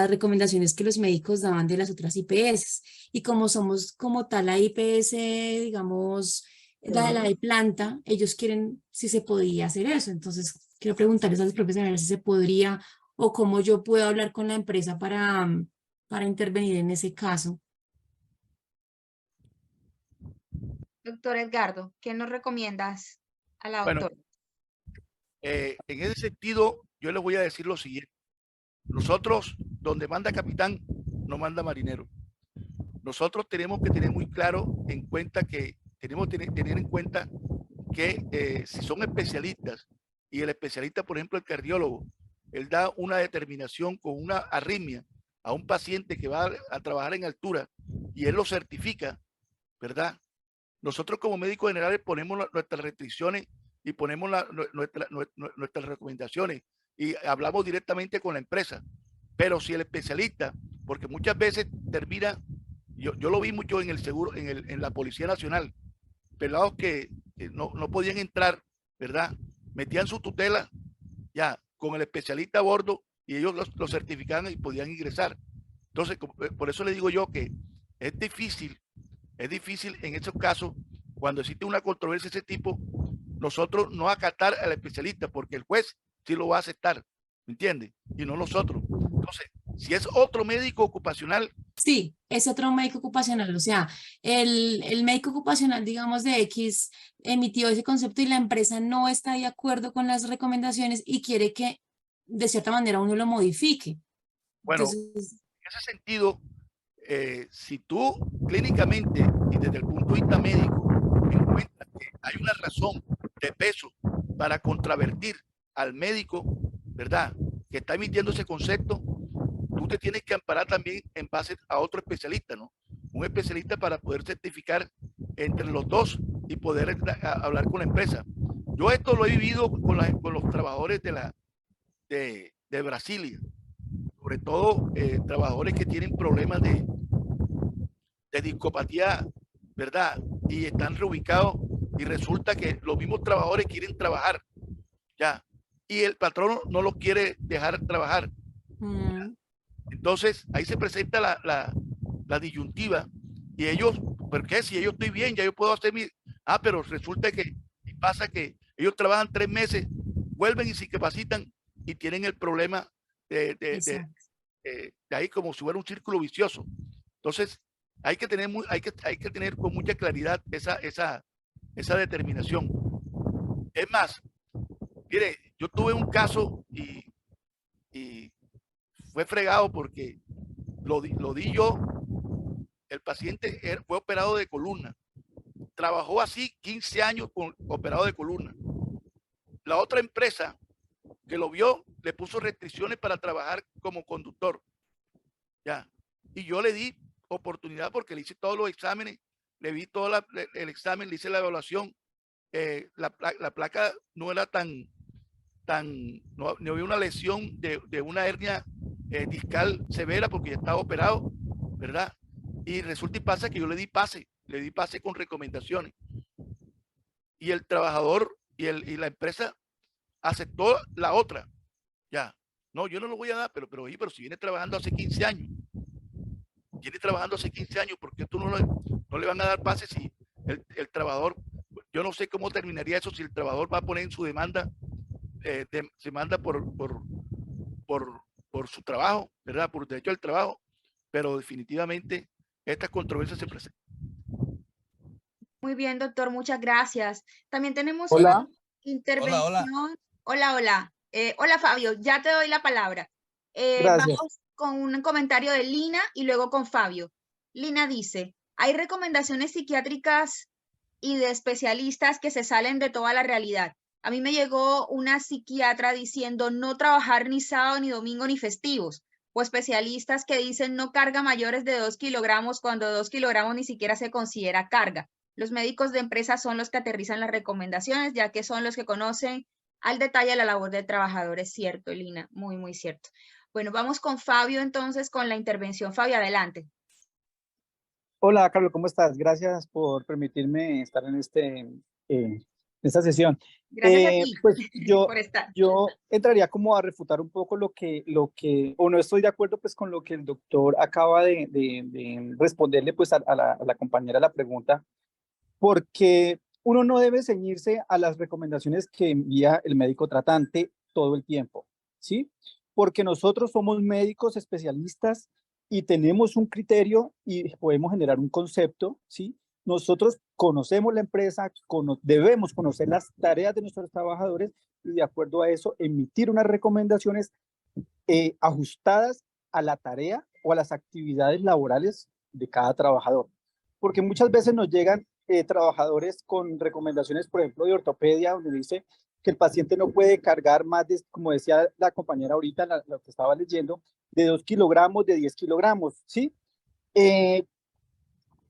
recomendaciones que los médicos daban de las otras IPS. Y como somos como tal la IPS, digamos, la de planta, ellos quieren si se podía hacer eso. Entonces, quiero preguntarles a los profesionales si se podría o cómo yo puedo hablar con la empresa para intervenir en ese caso. Doctor Edgardo, ¿qué nos recomiendas a la Bueno, doctora? en ese sentido, yo les voy a decir lo siguiente. Nosotros, donde manda capitán, no manda marinero. Nosotros tenemos que tener muy claro en cuenta que tenemos que tener en cuenta que si son especialistas y el especialista, por ejemplo, el cardiólogo, él da una determinación con una arritmia a un paciente que va a trabajar en altura y él lo certifica, ¿verdad? Nosotros como médicos generales ponemos nuestras restricciones y ponemos nuestras recomendaciones y hablamos directamente con la empresa. Pero si el especialista, porque muchas veces termina, yo lo vi mucho en el seguro, en la Policía Nacional, pelados que no podían entrar, ¿verdad? Metían su tutela ya con el especialista a bordo y ellos lo certificaban y podían ingresar. Entonces, por eso le digo yo que es difícil en esos casos, cuando existe una controversia de ese tipo, nosotros no acatar al especialista, porque el juez sí lo va a aceptar, ¿me entiende? Y no nosotros. Entonces, si es otro médico ocupacional. Sí, es otro médico ocupacional, o sea, el médico ocupacional, digamos, de X emitió ese concepto y la empresa no está de acuerdo con las recomendaciones y quiere que de cierta manera uno lo modifique. Bueno, Entonces, en ese sentido, si tú clínicamente y desde el punto de vista médico encuentras que hay una razón de peso para contravertir al médico, ¿verdad? Que está emitiendo ese concepto, tú te tienes que amparar también en base a otro especialista, ¿no? Un especialista para poder certificar entre los dos y poder hablar con la empresa. Yo esto lo he vivido con los trabajadores de Brasilia, sobre todo trabajadores que tienen problemas de discopatía, ¿verdad? Y están reubicados y resulta que los mismos trabajadores quieren trabajar, ya, y el patrón no los quiere dejar trabajar. Entonces, ahí se presenta la disyuntiva y ellos, ¿por qué? Si yo estoy bien, ya yo puedo hacer mi... Ah, pero resulta que pasa que ellos trabajan 3 meses, vuelven y se capacitan y tienen el problema de ahí como si fuera un círculo vicioso. Entonces, hay que tener con mucha claridad esa determinación. Es más, mire, yo tuve un caso y fue fregado porque lo di yo. El paciente fue operado de columna. Trabajó así 15 años operado de columna. La otra empresa que lo vio le puso restricciones para trabajar como conductor. Ya. Y yo le di oportunidad porque le hice todos los exámenes, le vi todo el examen, le hice la evaluación. La placa no era no había una lesión de una hernia discal severa porque ya estaba operado, ¿verdad? Y resulta y pasa que yo le di pase con recomendaciones. Y el trabajador y la empresa aceptó la otra. Ya. No, yo no lo voy a dar, pero si viene trabajando hace 15 años, ¿por qué tú no le van a dar pase si el trabajador, yo no sé cómo terminaría eso si el trabajador va a poner en su demanda, se manda por su trabajo, ¿verdad? Por derecho al trabajo, pero definitivamente estas controversias se presentan. Muy bien, doctor, muchas gracias. También tenemos Hola. una intervención. Hola, hola. Hola, Fabio, ya te doy la palabra. Gracias. Vamos con un comentario de Lina y luego con Fabio. Lina dice, hay recomendaciones psiquiátricas y de especialistas que se salen de toda la realidad. A mí me llegó una psiquiatra diciendo no trabajar ni sábado, ni domingo, ni festivos. O especialistas que dicen no carga mayores de 2 kilogramos cuando 2 kilogramos ni siquiera se considera carga. Los médicos de empresa son los que aterrizan las recomendaciones, ya que son los que conocen al detalle la labor del trabajador. Es cierto, Elina, muy, muy cierto. Bueno, vamos con Fabio entonces con la intervención. Fabio, adelante. Hola, Carlos, ¿cómo estás? Gracias por permitirme estar en esta sesión. Gracias a ti Pues por estar. yo entraría como a refutar un poco o no estoy de acuerdo pues con lo que el doctor acaba de responderle pues a la compañera la pregunta, porque uno no debe ceñirse a las recomendaciones que envía el médico tratante todo el tiempo, ¿sí? Porque nosotros somos médicos especialistas y tenemos un criterio y podemos generar un concepto, ¿sí? Nosotros conocemos la empresa, debemos conocer las tareas de nuestros trabajadores y de acuerdo a eso emitir unas recomendaciones ajustadas a la tarea o a las actividades laborales de cada trabajador. Porque muchas veces nos llegan trabajadores con recomendaciones, por ejemplo, de ortopedia, donde dice que el paciente no puede cargar más de, como decía la compañera ahorita, lo que estaba leyendo, de 2 kilogramos, de 10 kilogramos, ¿sí?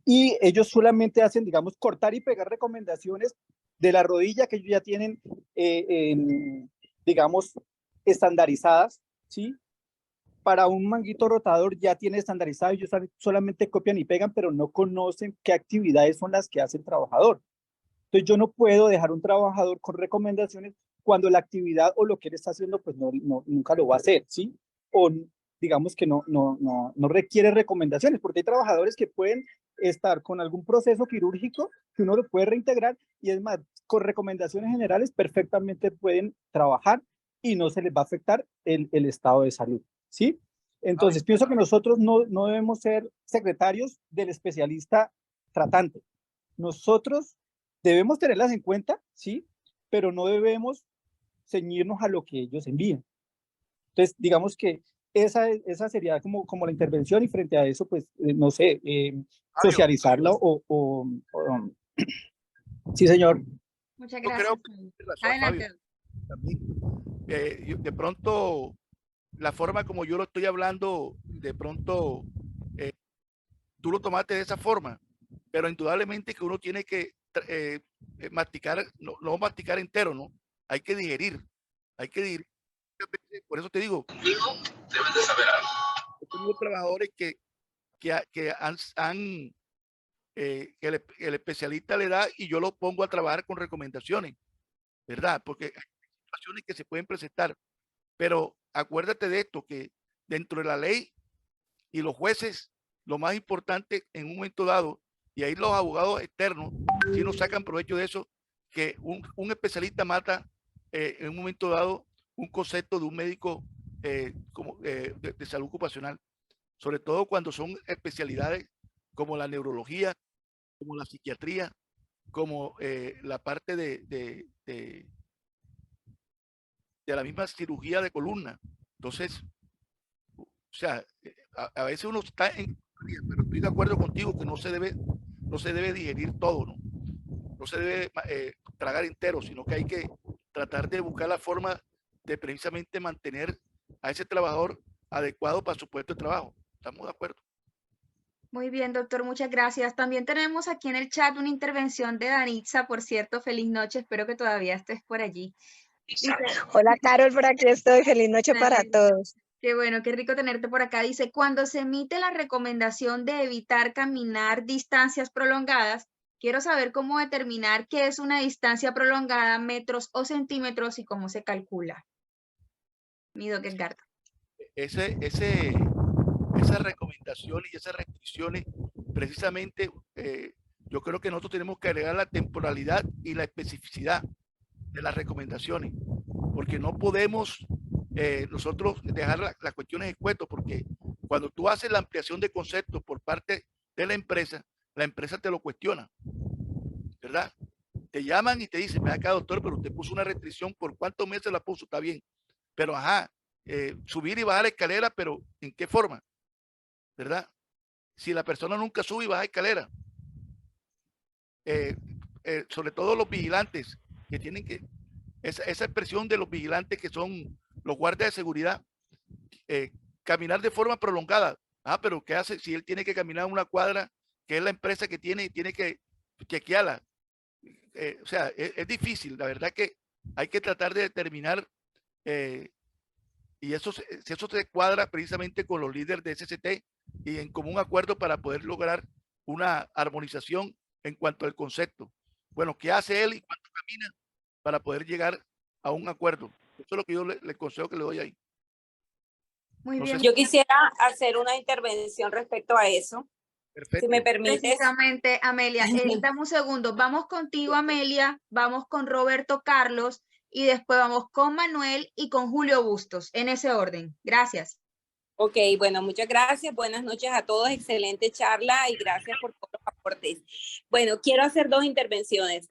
Y ellos solamente hacen, digamos, cortar y pegar recomendaciones de la rodilla que ellos ya tienen, digamos, estandarizadas, ¿sí? Para un manguito rotador ya tiene estandarizado, ellos solamente copian y pegan, pero no conocen qué actividades son las que hace el trabajador. Entonces yo no puedo dejar un trabajador con recomendaciones cuando la actividad o lo que él está haciendo, pues nunca lo va a hacer, ¿sí? O digamos que no requiere recomendaciones, porque hay trabajadores que pueden estar con algún proceso quirúrgico que uno lo puede reintegrar y es más, con recomendaciones generales perfectamente pueden trabajar y no se les va a afectar el estado de salud, ¿sí? Entonces, pienso que nosotros no debemos ser secretarios del especialista tratante. Nosotros debemos tenerlas en cuenta, ¿sí? Pero no debemos ceñirnos a lo que ellos envían. Entonces, digamos que esa sería como la intervención y frente a eso, pues, no sé, socializarlo sí, señor. Muchas Yo creo gracias. que tiene razón, Adelante. Fabio, también. De pronto, la forma como yo lo estoy hablando, de pronto, tú lo tomaste de esa forma, pero indudablemente que uno tiene que masticar, no masticar entero, ¿no? Hay que digerir, hay que digerir. Por eso te digo, debes de saber algo. He tenido trabajadores que que el especialista le da y yo lo pongo a trabajar con recomendaciones, ¿verdad? Porque hay situaciones que se pueden presentar, pero acuérdate de esto, que dentro de la ley y los jueces, lo más importante en un momento dado, y ahí los abogados externos, si nos sacan provecho de eso, que un especialista mata en un momento dado un concepto de un médico de salud ocupacional, sobre todo cuando son especialidades como la neurología, como la psiquiatría, como la parte de la misma cirugía de columna. Entonces, o sea, a veces uno está pero estoy de acuerdo contigo que no se debe digerir todo, ¿no? No se debe tragar entero, sino que hay que tratar de buscar la forma de precisamente mantener a ese trabajador adecuado para su puesto de trabajo. ¿Estamos de acuerdo? Muy bien, doctor, muchas gracias. También tenemos aquí en el chat una intervención de Danitza, por cierto, feliz noche, espero que todavía estés por allí. Dice, Hola Carol, por aquí estoy. Feliz noche para todos. qué bueno, qué rico tenerte por acá. Dice, cuando se emite la recomendación de evitar caminar distancias prolongadas, quiero saber cómo determinar qué es una distancia prolongada, metros o centímetros y cómo se calcula. Mi doc Edgardo. Esas recomendaciones y esas restricciones, precisamente, yo creo que nosotros tenemos que agregar la temporalidad y la especificidad de las recomendaciones, porque no podemos nosotros dejar las cuestiones escuetas, porque cuando tú haces la ampliación de conceptos por parte de la empresa te lo cuestiona, ¿verdad? Te llaman y te dicen, me acá doctor, pero usted puso una restricción, ¿por cuántos meses la puso? Está bien, pero ajá, subir y bajar la escalera, pero ¿en qué forma? ¿Verdad? Si la persona nunca sube y baja escalera, sobre todo los vigilantes, que tienen que, esa expresión de los vigilantes que son los guardias de seguridad, caminar de forma prolongada. Ah, pero ¿qué hace si él tiene que caminar una cuadra, que es la empresa que tiene y tiene que chequearla? O sea, es difícil, la verdad que hay que tratar de determinar y eso se cuadra precisamente con los líderes de SCT y en común acuerdo para poder lograr una armonización en cuanto al concepto. Bueno, ¿qué hace él y cuánto camina? para poder llegar a un acuerdo. Eso es lo que yo le consejo que le doy ahí. Muy No bien. sé Yo quisiera hacer una intervención respecto a eso, Perfecto. si me permites. Precisamente, Amelia, dame un segundo. Vamos contigo, Amelia, vamos con Roberto Carlos y después vamos con Manuel y con Julio Bustos, en ese orden. Gracias. Ok, bueno, muchas gracias. Buenas noches a todos. Excelente charla y gracias por todos los aportes. Bueno, quiero hacer dos intervenciones.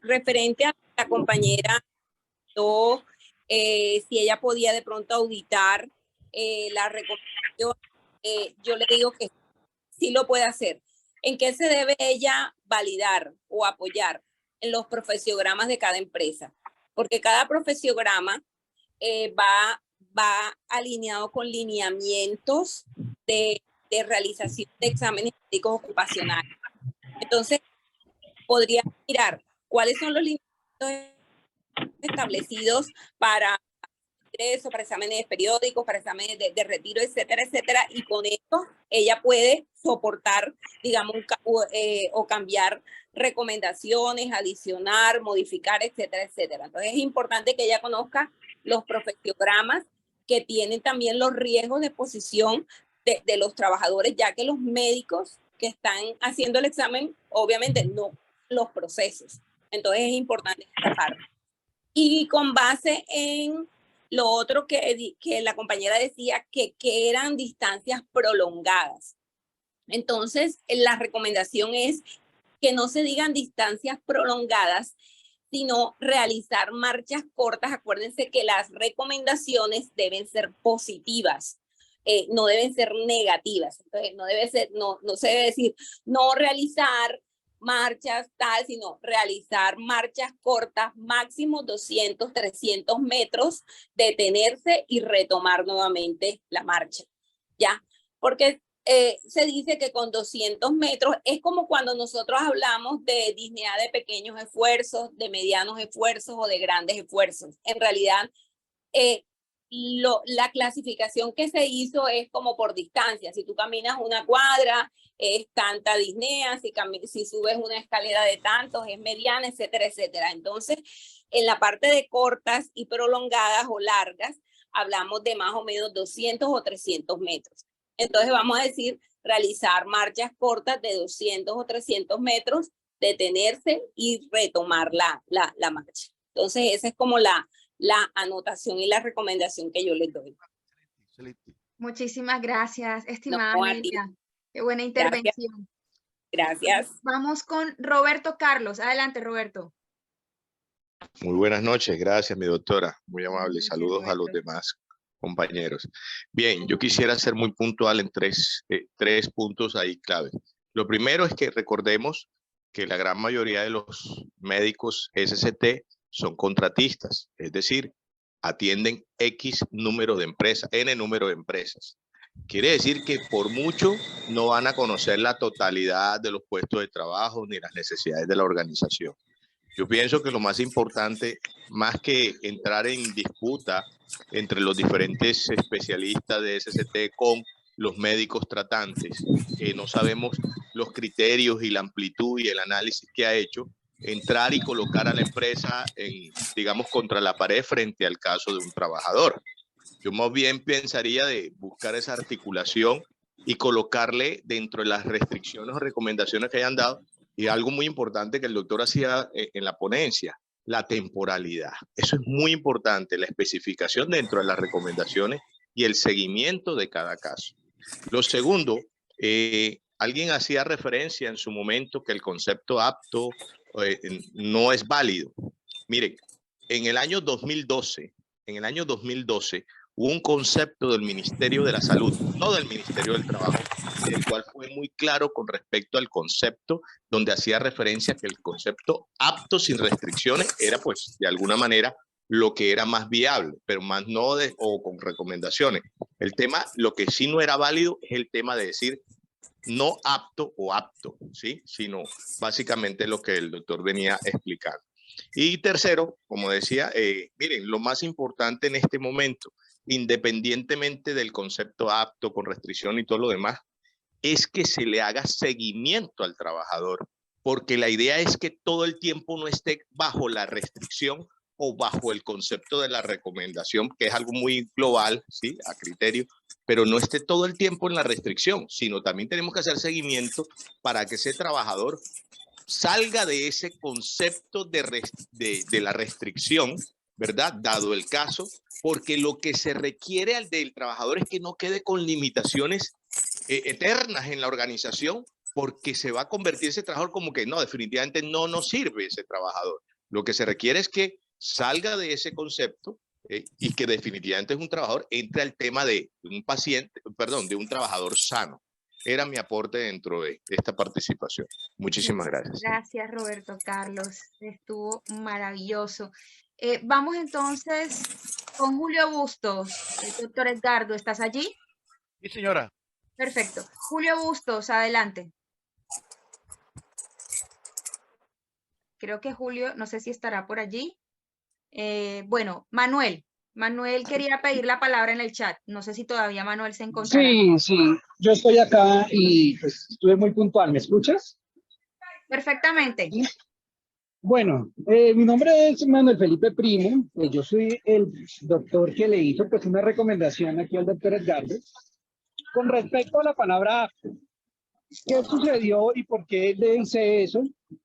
Referente a la compañera, si ella podía de pronto auditar la recomendación, yo le digo que sí lo puede hacer. ¿En qué se debe ella validar o apoyar? En los profesiogramas de cada empresa, porque cada profesiograma va alineado con lineamientos de realización de exámenes médicos ocupacionales. Entonces, podría mirar cuáles son los lineamientos establecidos para ingreso, para exámenes periódicos, para exámenes de retiro, etcétera, etcétera, y con esto ella puede soportar, digamos, o cambiar recomendaciones, adicionar, modificar, etcétera, etcétera. Entonces es importante que ella conozca los profesiogramas que tienen también los riesgos de exposición de los trabajadores, ya que los médicos que están haciendo el examen, obviamente no los procesos. Entonces es importante esta parte. Y con base en lo otro que la compañera decía, que eran distancias prolongadas. Entonces, la recomendación es que no se digan distancias prolongadas, sino realizar marchas cortas. Acuérdense que las recomendaciones deben ser positivas, no deben ser negativas. Entonces, no se debe decir no realizar marchas tal, sino realizar marchas cortas, máximo 200, 300 metros, detenerse y retomar nuevamente la marcha, ¿ya? Porque se dice que con 200 metros es como cuando nosotros hablamos de disnea de pequeños esfuerzos, de medianos esfuerzos o de grandes esfuerzos. En realidad, la clasificación que se hizo es como por distancia. Si tú caminas una cuadra, es tanta disnea, si subes una escalera de tantos, es mediana, etcétera, etcétera. Entonces, en la parte de cortas y prolongadas o largas, hablamos de más o menos 200 o 300 metros. Entonces, vamos a decir, realizar marchas cortas de 200 o 300 metros, detenerse y retomar la marcha. Entonces, esa es como la anotación y la recomendación que yo les doy. Excelente. Muchísimas gracias, estimada No, Amelia. Qué buena intervención. Gracias. Vamos con Roberto Carlos. Adelante, Roberto. Muy buenas noches, gracias mi doctora, muy amable. Gracias, Saludos a los Roberto. demás compañeros. Bien, yo quisiera ser muy puntual en tres puntos ahí clave. Lo primero es que recordemos que la gran mayoría de los médicos SST son contratistas, es decir, atienden X número de empresas, N número de empresas. Quiere decir que por mucho no van a conocer la totalidad de los puestos de trabajo ni las necesidades de la organización. Yo pienso que lo más importante, más que entrar en disputa entre los diferentes especialistas de SST con los médicos tratantes, que no sabemos los criterios y la amplitud y el análisis que ha hecho, entrar y colocar a la empresa digamos, contra la pared frente al caso de un trabajador. Yo más bien pensaría de buscar esa articulación y colocarle dentro de las restricciones o recomendaciones que hayan dado, y algo muy importante que el doctor hacía en la ponencia, la temporalidad. Eso es muy importante, la especificación dentro de las recomendaciones y el seguimiento de cada caso. Lo segundo, alguien hacía referencia en su momento que el concepto apto no es válido. Miren, en el año 2012, hubo un concepto del Ministerio de la Salud, no del Ministerio del Trabajo, el cual fue muy claro con respecto al concepto, donde hacía referencia que el concepto apto sin restricciones era, pues, de alguna manera lo que era más viable, pero más no o con recomendaciones. El tema, lo que sí no era válido es el tema de decir no apto o apto, ¿sí? Sino básicamente lo que el doctor venía explicando. Y tercero, como decía, miren, lo más importante en este momento, independientemente del concepto apto, con restricción y todo lo demás, es que se le haga seguimiento al trabajador porque la idea es que todo el tiempo no esté bajo la restricción o bajo el concepto de la recomendación, que es algo muy global, ¿sí? A criterio, pero no esté todo el tiempo en la restricción, sino también tenemos que hacer seguimiento para que ese trabajador salga de ese concepto de la restricción, ¿verdad? Dado el caso, porque lo que se requiere del trabajador es que no quede con limitaciones eternas en la organización, porque se va a convertir ese trabajador como que no, definitivamente no nos sirve ese trabajador. Lo que se requiere es que salga de ese concepto y que definitivamente es un trabajador, entre al tema de un paciente, perdón, de un trabajador sano. Era mi aporte dentro de esta participación. Muchísimas gracias. Gracias, Roberto Carlos. Estuvo maravilloso. Vamos entonces con Julio Bustos. Doctor Edgardo, ¿estás allí? Sí, señora. Perfecto. Julio Bustos, adelante. Creo que Julio, no sé si estará por allí. Bueno, Manuel. Manuel quería pedir la palabra en el chat. No sé si todavía Manuel se encontrará. Sí, sí, yo estoy acá y pues estuve muy puntual. ¿Me escuchas? Perfectamente. ¿Sí? Bueno, mi nombre es Manuel Felipe Primo. Yo soy el doctor que le hizo pues una recomendación aquí al doctor Edgardo con respecto a la palabra apto. ¿Qué sucedió y por qué le hice eso?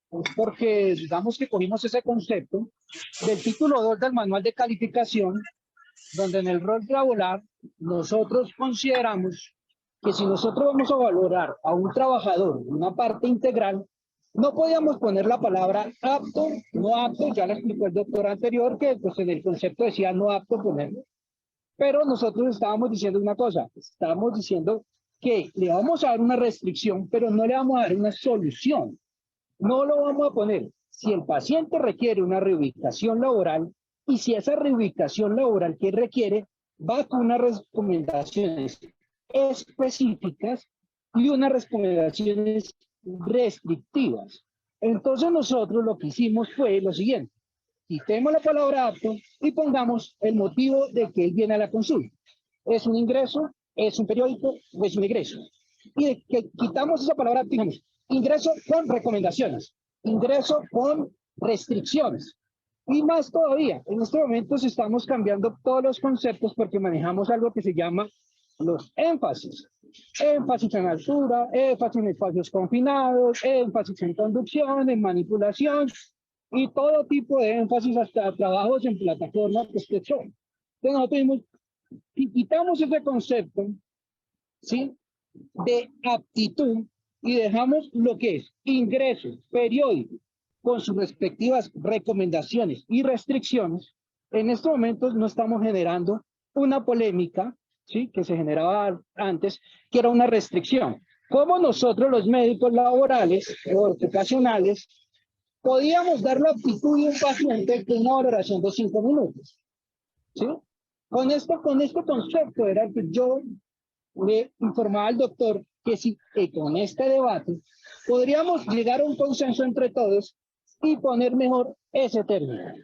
Pues porque digamos que cogimos ese concepto del título 2 del manual de calificación, donde en el rol laboral nosotros consideramos que si nosotros vamos a valorar a un trabajador una parte integral, no podíamos poner la palabra apto, no apto, ya le explicó el doctor anterior que pues en el concepto decía no apto ponerlo, pero nosotros estábamos diciendo una cosa, estábamos diciendo que le vamos a dar una restricción, pero no le vamos a dar una solución, no lo vamos a poner. Si el paciente requiere una reubicación laboral, y si esa reubicación laboral que requiere va con unas recomendaciones específicas y unas recomendaciones restrictivas. Entonces nosotros lo que hicimos fue lo siguiente. Quitemos la palabra apto y pongamos el motivo de que él viene a la consulta. ¿Es un ingreso? ¿Es un periódico? ¿O es un ingreso? Y que quitamos esa palabra, digamos, ingreso con recomendaciones, ingreso con restricciones. Y más todavía, en estos momentos estamos cambiando todos los conceptos porque manejamos algo que se llama los énfasis. Énfasis en altura, énfasis en espacios confinados, énfasis en conducción, en manipulación y todo tipo de énfasis hasta trabajos en plataformas que usted son. Entonces nosotros quitamos ese concepto, ¿sí?, de aptitud y dejamos lo que es ingreso periódico con sus respectivas recomendaciones y restricciones. En estos momentos no estamos generando una polémica, ¿sí?, que se generaba antes, que era una restricción. ¿Cómo nosotros los médicos laborales o ocupacionales podíamos dar la aptitud de un paciente con una valoración de 5 minutos? ¿Sí? Con este concepto era que yo le informaba al doctor que si con este debate podríamos llegar a un consenso entre todos y poner mejor ese término.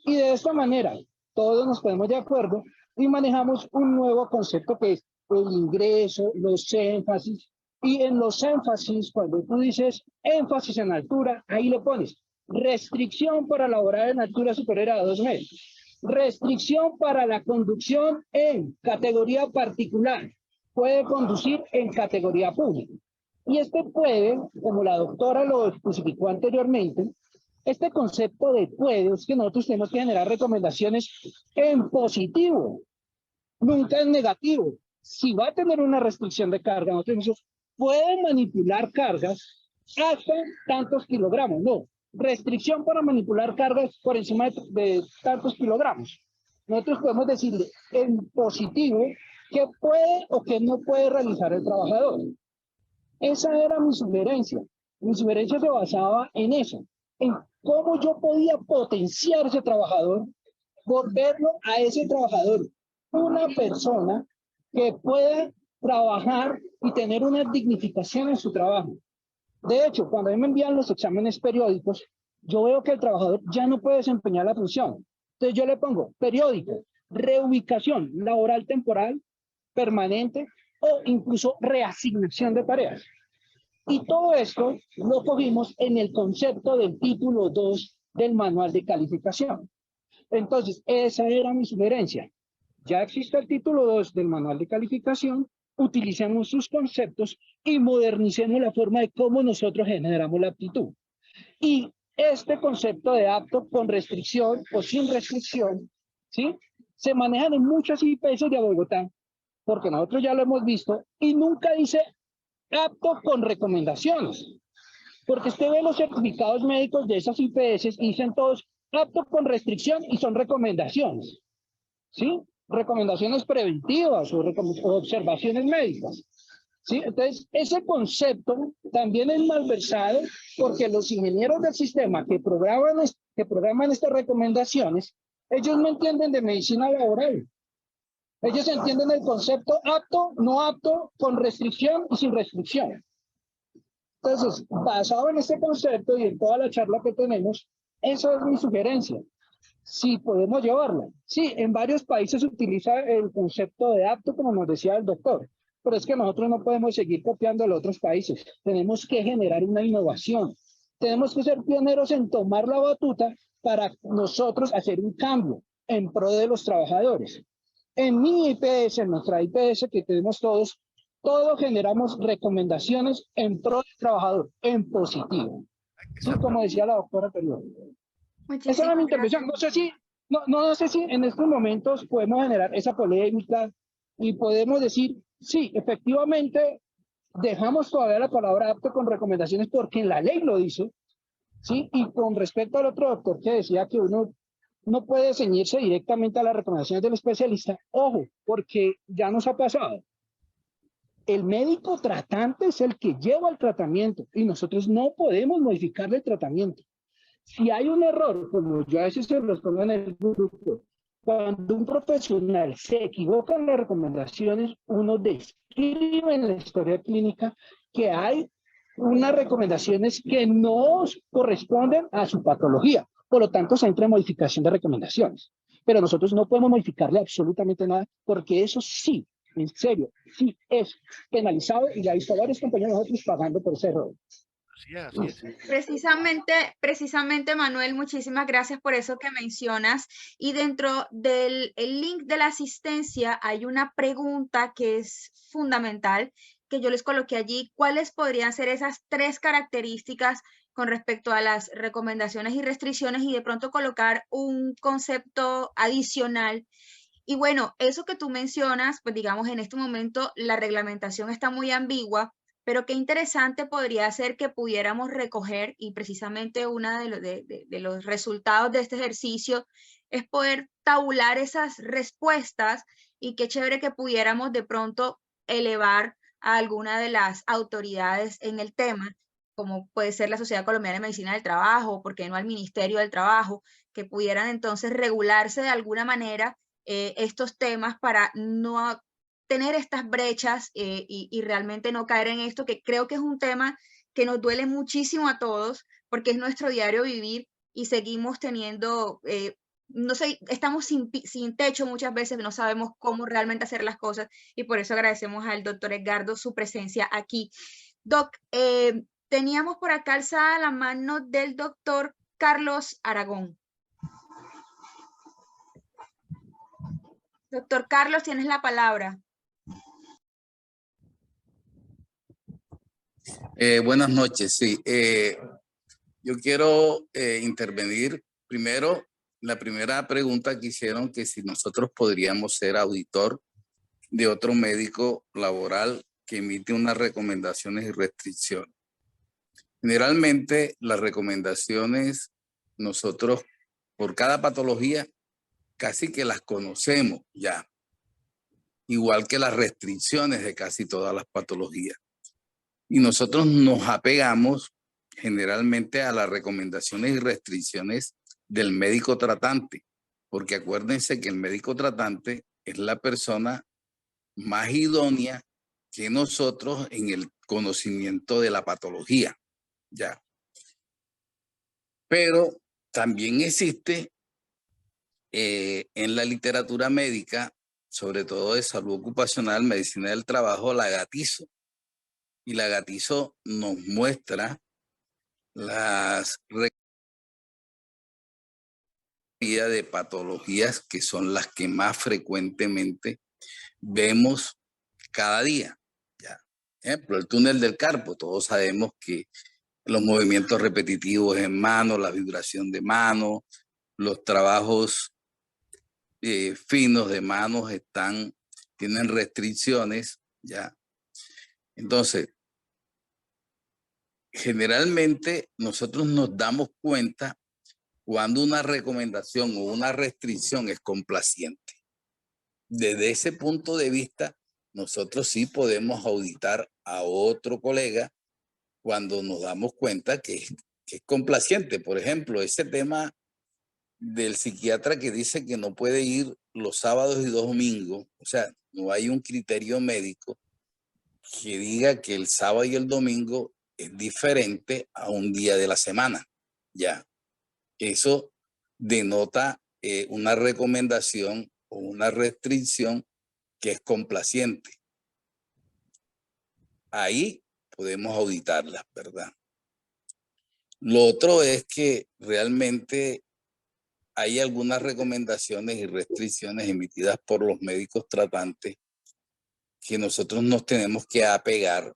Y de esta manera todos nos ponemos de acuerdo y manejamos un nuevo concepto que es el ingreso, los énfasis. Y en los énfasis, cuando tú dices énfasis en altura, ahí le pones restricción para laborar en altura superior a 2 metros. Restricción para la conducción en categoría particular. Puede conducir en categoría pública. Y este puede, como la doctora lo especificó anteriormente, este concepto de puede es que nosotros tenemos que generar recomendaciones en positivo, nunca en negativo. Si va a tener una restricción de carga, nosotros decimos, puede manipular cargas hasta tantos kilogramos. No, restricción para manipular cargas por encima de tantos kilogramos. Nosotros podemos decirle en positivo qué puede o qué no puede realizar el trabajador. Esa era mi sugerencia. Mi sugerencia se basaba en eso, en cómo yo podía potenciar ese trabajador, volverlo a ese trabajador una persona que pueda trabajar y tener una dignificación en su trabajo. De hecho, cuando a mí me envían los exámenes periódicos, yo veo que el trabajador ya no puede desempeñar la función. Entonces yo le pongo periódico, reubicación laboral temporal, permanente o incluso reasignación de tareas. Y todo esto lo cogimos en el concepto del título 2 del manual de calificación. Entonces, esa era mi sugerencia. Ya existe el título 2 del manual de calificación, utilicemos sus conceptos y modernicemos la forma de cómo nosotros generamos la aptitud. Y este concepto de apto con restricción o sin restricción, ¿sí? Se manejan en muchas IPS de Bogotá, porque nosotros ya lo hemos visto, y nunca dice apto con recomendaciones. Porque usted ve los certificados médicos de esas IPS y dicen todos apto con restricción y son recomendaciones, ¿sí? Recomendaciones preventivas o observaciones médicas, ¿sí? Entonces, ese concepto también es malversado porque los ingenieros del sistema que programan estas recomendaciones, ellos no entienden de medicina laboral. Ellos entienden el concepto apto, no apto, con restricción y sin restricción. Entonces, basado en este concepto y en toda la charla que tenemos, esa es mi sugerencia. Sí, podemos llevarla. Sí, en varios países se utiliza el concepto de apto, como nos decía el doctor, pero es que nosotros no podemos seguir copiando a los otros países. Tenemos que generar una innovación. Tenemos que ser pioneros en tomar la batuta para nosotros hacer un cambio en pro de los trabajadores. En mi IPS, en nuestra IPS que tenemos todos generamos recomendaciones en pro del trabajador, en positivo. Sí, como decía la doctora anterior. Esa era mi intervención. No sé si en estos momentos podemos generar esa polémica y podemos decir, sí, efectivamente, dejamos todavía la palabra apto con recomendaciones porque en la ley lo dice, ¿sí? Y con respecto al otro doctor que decía que uno no puede ceñirse directamente a las recomendaciones del especialista, ojo, porque ya nos ha pasado. El médico tratante es el que lleva el tratamiento y nosotros no podemos modificarle el tratamiento. Si hay un error, como yo a veces se los pongo en el grupo, cuando un profesional se equivoca en las recomendaciones, uno describe en la historia clínica que hay unas recomendaciones que no corresponden a su patología. Por lo tanto, se entra en modificación de recomendaciones. Pero nosotros no podemos modificarle absolutamente nada porque eso sí, en serio, sí es penalizado y ya he visto a varios compañeros nosotros pagando por ese error. Así es. Precisamente, Manuel, muchísimas gracias por eso que mencionas. Y dentro del link de la asistencia hay una pregunta que es fundamental, que yo les coloqué allí. ¿Cuáles podrían ser esas 3 características con respecto a las recomendaciones y restricciones? Y de pronto colocar un concepto adicional. Y bueno, eso que tú mencionas, pues digamos, en este momento la reglamentación está muy ambigua, pero qué interesante podría ser que pudiéramos recoger, y precisamente uno de los resultados de este ejercicio es poder tabular esas respuestas, y qué chévere que pudiéramos de pronto elevar a alguna de las autoridades en el tema, como puede ser la Sociedad Colombiana de Medicina del Trabajo, o por qué no al Ministerio del Trabajo, que pudieran entonces regularse de alguna manera estos temas para no tener estas brechas y realmente no caer en esto, que creo que es un tema que nos duele muchísimo a todos porque es nuestro diario vivir y seguimos teniendo, no sé, estamos sin techo muchas veces, no sabemos cómo realmente hacer las cosas y por eso agradecemos al doctor Edgardo su presencia aquí. Doc, teníamos por acá alzada la mano del doctor Carlos Aragón. Doctor Carlos, tienes la palabra. Buenas noches, sí. Yo quiero intervenir. Primero, la primera pregunta que hicieron, que si nosotros podríamos ser auditor de otro médico laboral que emite unas recomendaciones y restricciones. Generalmente, las recomendaciones, nosotros, por cada patología, casi que las conocemos ya, igual que las restricciones de casi todas las patologías. Y nosotros nos apegamos generalmente a las recomendaciones y restricciones del médico tratante, porque acuérdense que el médico tratante es la persona más idónea que nosotros en el conocimiento de la patología, ya. Pero también existe en la literatura médica, sobre todo de salud ocupacional, medicina del trabajo, la GATIZO, y la Gatizo nos muestra las de patologías que son las que más frecuentemente vemos cada día. Ya. Ejemplo, el túnel del carpo. Todos sabemos que los movimientos repetitivos en mano, la vibración de mano, los trabajos finos de manos tienen restricciones. Ya. Entonces, generalmente nosotros nos damos cuenta cuando una recomendación o una restricción es complaciente. Desde ese punto de vista, nosotros sí podemos auditar a otro colega cuando nos damos cuenta que es complaciente. Por ejemplo, ese tema del psiquiatra que dice que no puede ir los sábados y domingos, o sea, no hay un criterio médico que diga que el sábado y el domingo es diferente a un día de la semana. Ya. Eso denota una recomendación o una restricción que es complaciente. Ahí podemos auditarlas, ¿verdad? Lo otro es que realmente hay algunas recomendaciones y restricciones emitidas por los médicos tratantes que nosotros nos tenemos que apegar,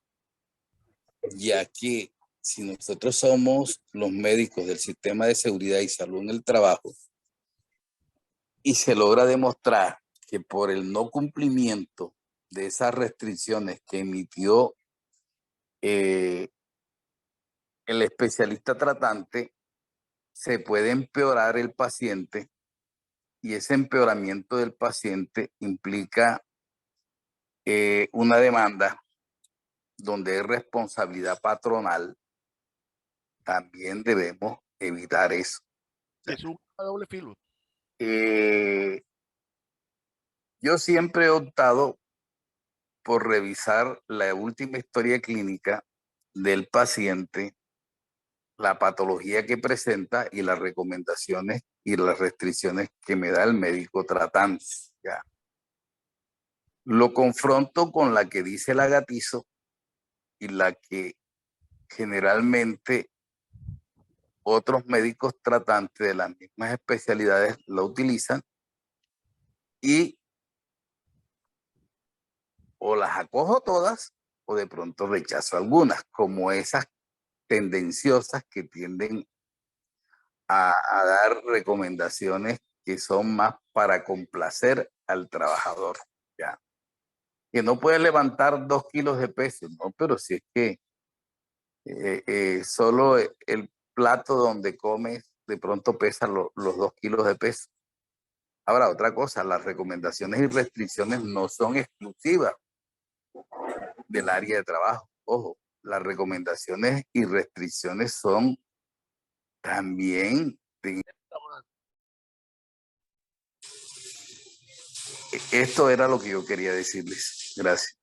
ya que si nosotros somos los médicos del sistema de seguridad y salud en el trabajo y se logra demostrar que por el no cumplimiento de esas restricciones que emitió el especialista tratante, se puede empeorar el paciente y ese empeoramiento del paciente implica una demanda donde hay responsabilidad patronal. También debemos evitar eso. Es un doble filo. Yo siempre he optado por revisar la última historia clínica del paciente, la patología que presenta y las recomendaciones y las restricciones que me da el médico tratante. Ya. Lo confronto con la que dice la Gatizo y la que generalmente otros médicos tratantes de las mismas especialidades la utilizan y o las acojo todas o de pronto rechazo algunas, como esas tendenciosas que tienden a dar recomendaciones que son más para complacer al trabajador. Ya. Que no puede levantar 2 kilos de peso, ¿no? Pero si es que solo el plato donde comes de pronto pesa los 2 kilos de peso. Ahora, otra cosa, las recomendaciones y restricciones no son exclusivas del área de trabajo. Ojo, las recomendaciones y restricciones son también de... Esto era lo que yo quería decirles. Gracias.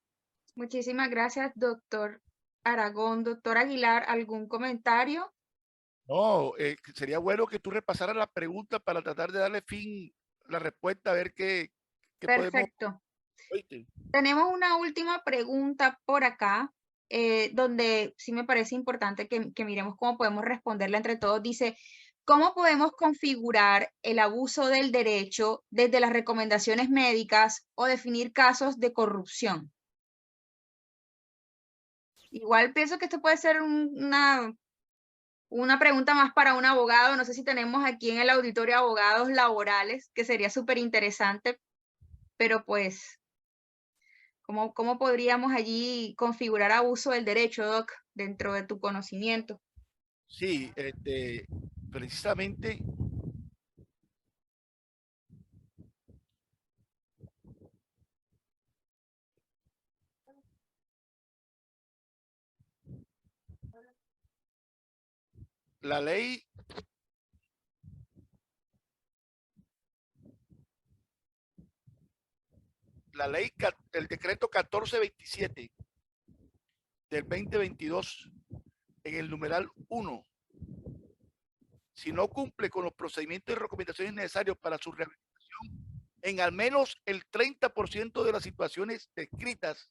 Muchísimas gracias, doctor Aragón. Doctor Aguilar, ¿algún comentario? No, sería bueno que tú repasaras la pregunta para tratar de darle fin a la respuesta, a ver qué Perfecto. podemos... Tenemos una última pregunta por acá, donde sí me parece importante que miremos cómo podemos responderla entre todos. Dice, ¿cómo podemos configurar el abuso del derecho desde las recomendaciones médicas o definir casos de corrupción? Igual pienso que esto puede ser una pregunta más para un abogado. No sé si tenemos aquí en el auditorio abogados laborales, que sería súper interesante, pero pues, ¿cómo podríamos allí configurar abuso del derecho, Doc, dentro de tu conocimiento? Sí, precisamente la ley el decreto 1427 del 2022 en el numeral 1, si no cumple con los procedimientos y recomendaciones necesarios para su rehabilitación en al menos el 30% de las situaciones descritas,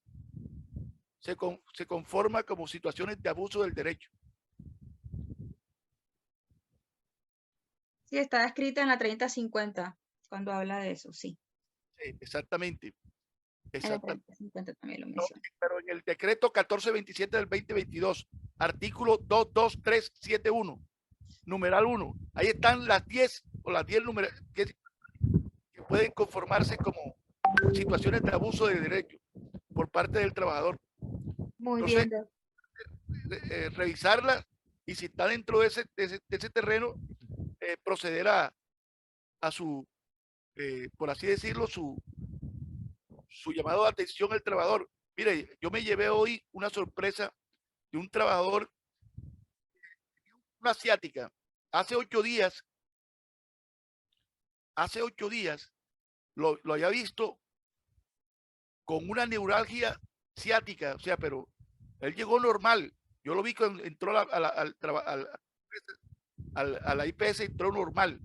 se conforma como situaciones de abuso del derecho. Sí, está escrita en la 3050 cuando habla de eso, sí. Sí, exactamente. En la 3050 también lo menciona. Pero en el decreto 1427 del 2022, artículo 22371, numeral 1, ahí están las 10 o las 10 números que pueden conformarse como situaciones de abuso de derecho por parte del trabajador. Muy Entonces, bien. revisarla y si está dentro de ese terreno, proceder a su, por así decirlo, su llamado de atención al trabajador. Mire, yo me llevé hoy una sorpresa de un trabajador, una asiática. Hace 8 días lo había visto con una neuralgia ciática, o sea, pero él llegó normal. Yo lo vi cuando entró a la IPS, entró normal.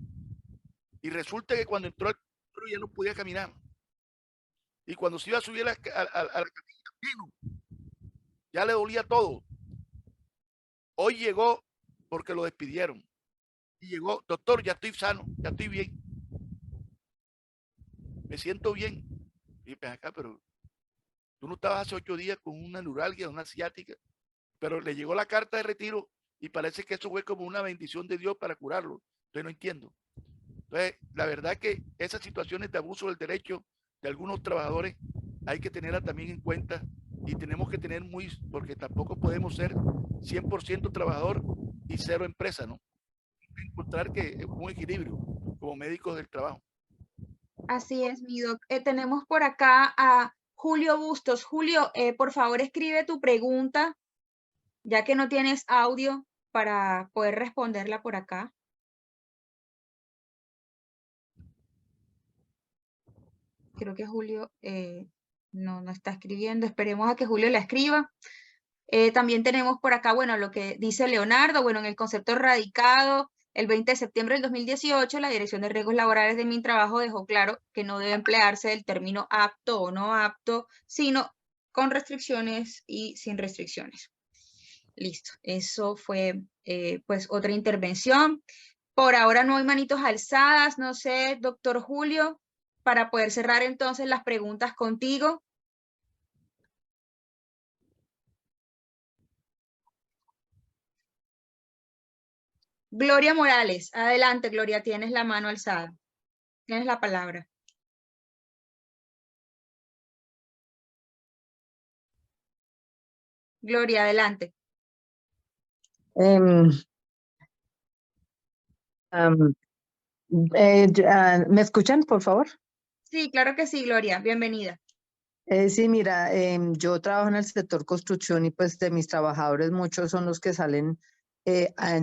Y resulta que cuando entró ya no podía caminar. Y cuando se iba a subir a la camilla, ya le dolía todo. Hoy llegó porque lo despidieron. Y llegó, doctor, ya estoy sano, ya estoy bien. Me siento bien. Y ven acá, pero tú no estabas hace 8 días con una neuralgia, una ciática, pero le llegó la carta de retiro y parece que eso fue como una bendición de Dios para curarlo. Entonces no entiendo. Entonces, la verdad que esas situaciones de abuso del derecho de algunos trabajadores hay que tenerla también en cuenta y tenemos que tener porque tampoco podemos ser 100% trabajador y 0 empresa, ¿no? Hay que encontrar que un equilibrio como médicos del trabajo. Así es, mi doc. Tenemos por acá a Julio Bustos. Julio, por favor, escribe tu pregunta, ya que no tienes audio para poder responderla por acá. Creo que Julio no está escribiendo. Esperemos a que Julio la escriba. También tenemos por acá, bueno, lo que dice Leonardo, bueno, en el concepto radicado, el 20 de septiembre del 2018, la Dirección de Riesgos Laborales de Mintrabajo dejó claro que no debe emplearse el término apto o no apto, sino con restricciones y sin restricciones. Listo, eso fue pues otra intervención. Por ahora no hay manitos alzadas, no sé, doctor Julio, para poder cerrar entonces las preguntas contigo. Gloria Morales, adelante, Gloria, tienes la mano alzada. Tienes la palabra. Gloria, adelante. ¿Me escuchan, por favor? Sí, claro que sí, Gloria, bienvenida. Sí, mira, yo trabajo en el sector construcción y pues de mis trabajadores muchos son los que salen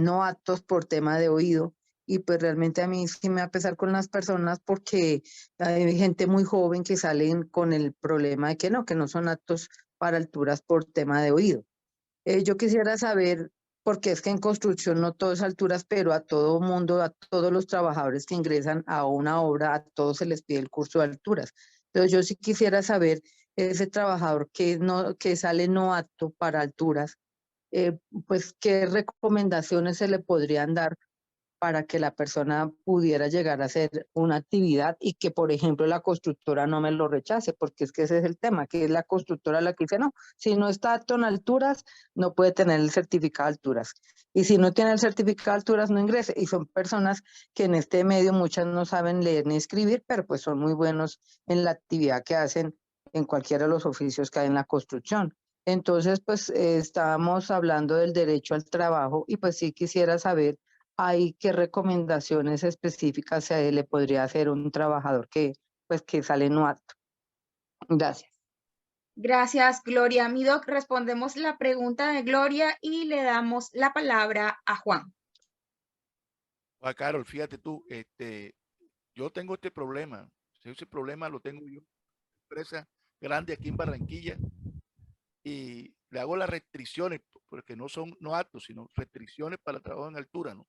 no aptos por tema de oído y pues realmente a mí sí me va a pesar con las personas porque hay gente muy joven que salen con el problema de que no son aptos para alturas por tema de oído. Yo quisiera saber, porque es que en construcción no todo es alturas, pero a todo mundo, a todos los trabajadores que ingresan a una obra, a todos se les pide el curso de alturas. Entonces yo sí quisiera saber, ese trabajador que sale no apto para alturas, pues qué recomendaciones se le podrían dar para que la persona pudiera llegar a hacer una actividad y que, por ejemplo, la constructora no me lo rechace, porque es que ese es el tema, que es la constructora la que dice, no, si no está apto en alturas, no puede tener el certificado de alturas. Y si no tiene el certificado de alturas, no ingrese. Y son personas que en este medio muchas no saben leer ni escribir, pero pues son muy buenos en la actividad que hacen en cualquiera de los oficios que hay en la construcción. Entonces, pues estábamos hablando del derecho al trabajo y pues sí quisiera saber hay qué recomendaciones específicas se le podría hacer a un trabajador que sale no apto. Gracias. Gracias, Gloria. Mi doc, respondemos la pregunta de Gloria y le damos la palabra a Juan. Carol, fíjate tú, yo tengo este problema. Ese problema lo tengo yo, empresa grande aquí en Barranquilla, y le hago las restricciones, porque no son no aptos, sino restricciones para trabajo en altura, ¿no?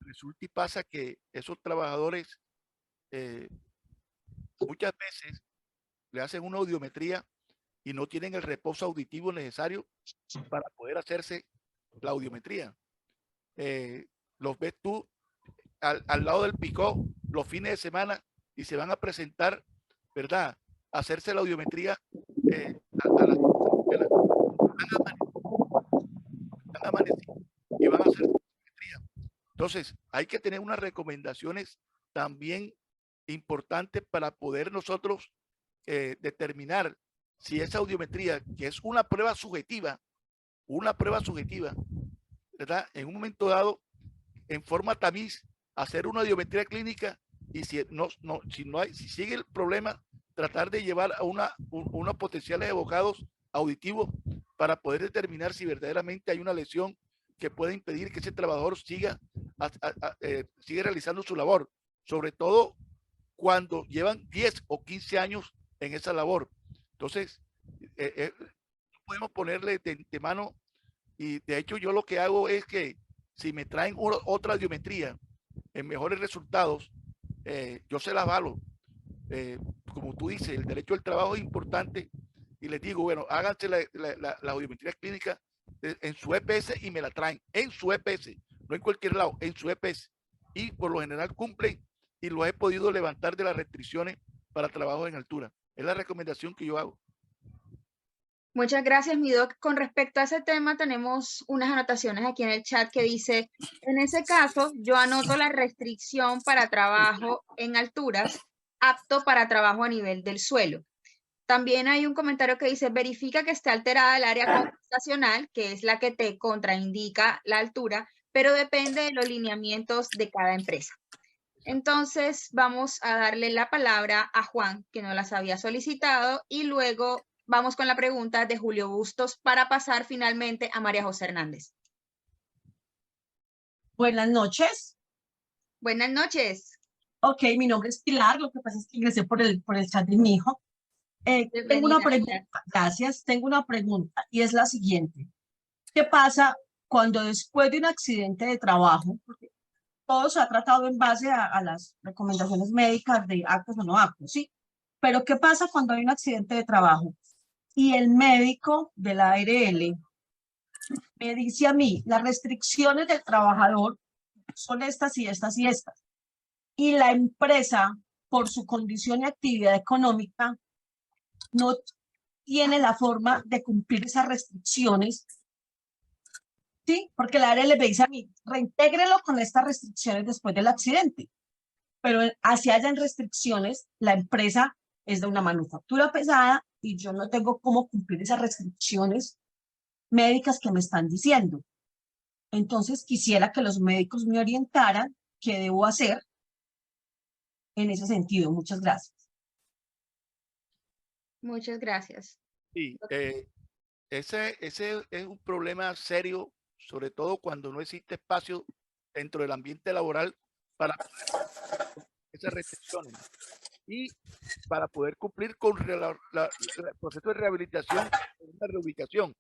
Resulta y pasa que esos trabajadores muchas veces le hacen una audiometría y no tienen el reposo auditivo necesario para poder hacerse la audiometría. Los ves tú al lado del picó los fines de semana y se van a presentar, ¿verdad? A hacerse la audiometría a las están amaneciendo y van a hacer audiometría. Entonces, hay que tener unas recomendaciones también importantes para poder nosotros determinar si esa audiometría, que es una prueba subjetiva, ¿verdad? En un momento dado, en forma tamiz, hacer una audiometría clínica y si sigue el problema, tratar de llevar a unos potenciales abogados auditivos para poder determinar si verdaderamente hay una lesión que puede impedir que ese trabajador siga realizando su labor, sobre todo cuando llevan 10 o 15 años en esa labor. Entonces, podemos ponerle de mano, y de hecho yo lo que hago es que si me traen otra audiometría en mejores resultados, yo se las valo. Como tú dices, el derecho al trabajo es importante y les digo, bueno, háganse la audiometría clínica en su EPS y me la traen en su EPS, no en cualquier lado, en su EPS. Y por lo general cumplen y lo he podido levantar de las restricciones para trabajo en altura. Es la recomendación que yo hago. Muchas gracias, mi doc. Con respecto a ese tema, tenemos unas anotaciones aquí en el chat que dice, en ese caso, yo anoto la restricción para trabajo en alturas, apto para trabajo a nivel del suelo. También hay un comentario que dice, verifica que está alterada el área computacional, que es la que te contraindica la altura, pero depende de los lineamientos de cada empresa. Entonces, vamos a darle la palabra a Juan, que no las había solicitado, y luego vamos con la pregunta de Julio Bustos para pasar finalmente a María José Hernández. Buenas noches. Buenas noches. Ok, mi nombre es Pilar, lo que pasa es que ingresé por el chat de mi hijo. Tengo una pregunta, gracias, tengo una pregunta y es la siguiente. ¿Qué pasa cuando después de un accidente de trabajo, porque todo se ha tratado en base a las recomendaciones médicas de aptos o no aptos, ¿sí? Pero ¿qué pasa cuando hay un accidente de trabajo y el médico de la ARL me dice a mí, las restricciones del trabajador son estas y estas y estas, y la empresa, por su condición y actividad económica, no tiene la forma de cumplir esas restricciones, ¿sí? Porque la ARL me dice a mí, reintégrelo con estas restricciones después del accidente, pero así hayan restricciones, la empresa es de una manufactura pesada y yo no tengo cómo cumplir esas restricciones médicas que me están diciendo. Entonces quisiera que los médicos me orientaran qué debo hacer en ese sentido. Muchas gracias. Muchas gracias. Sí, ese es un problema serio, sobre todo cuando no existe espacio dentro del ambiente laboral para esas restricciones y para poder cumplir con el proceso de rehabilitación, una reubicación.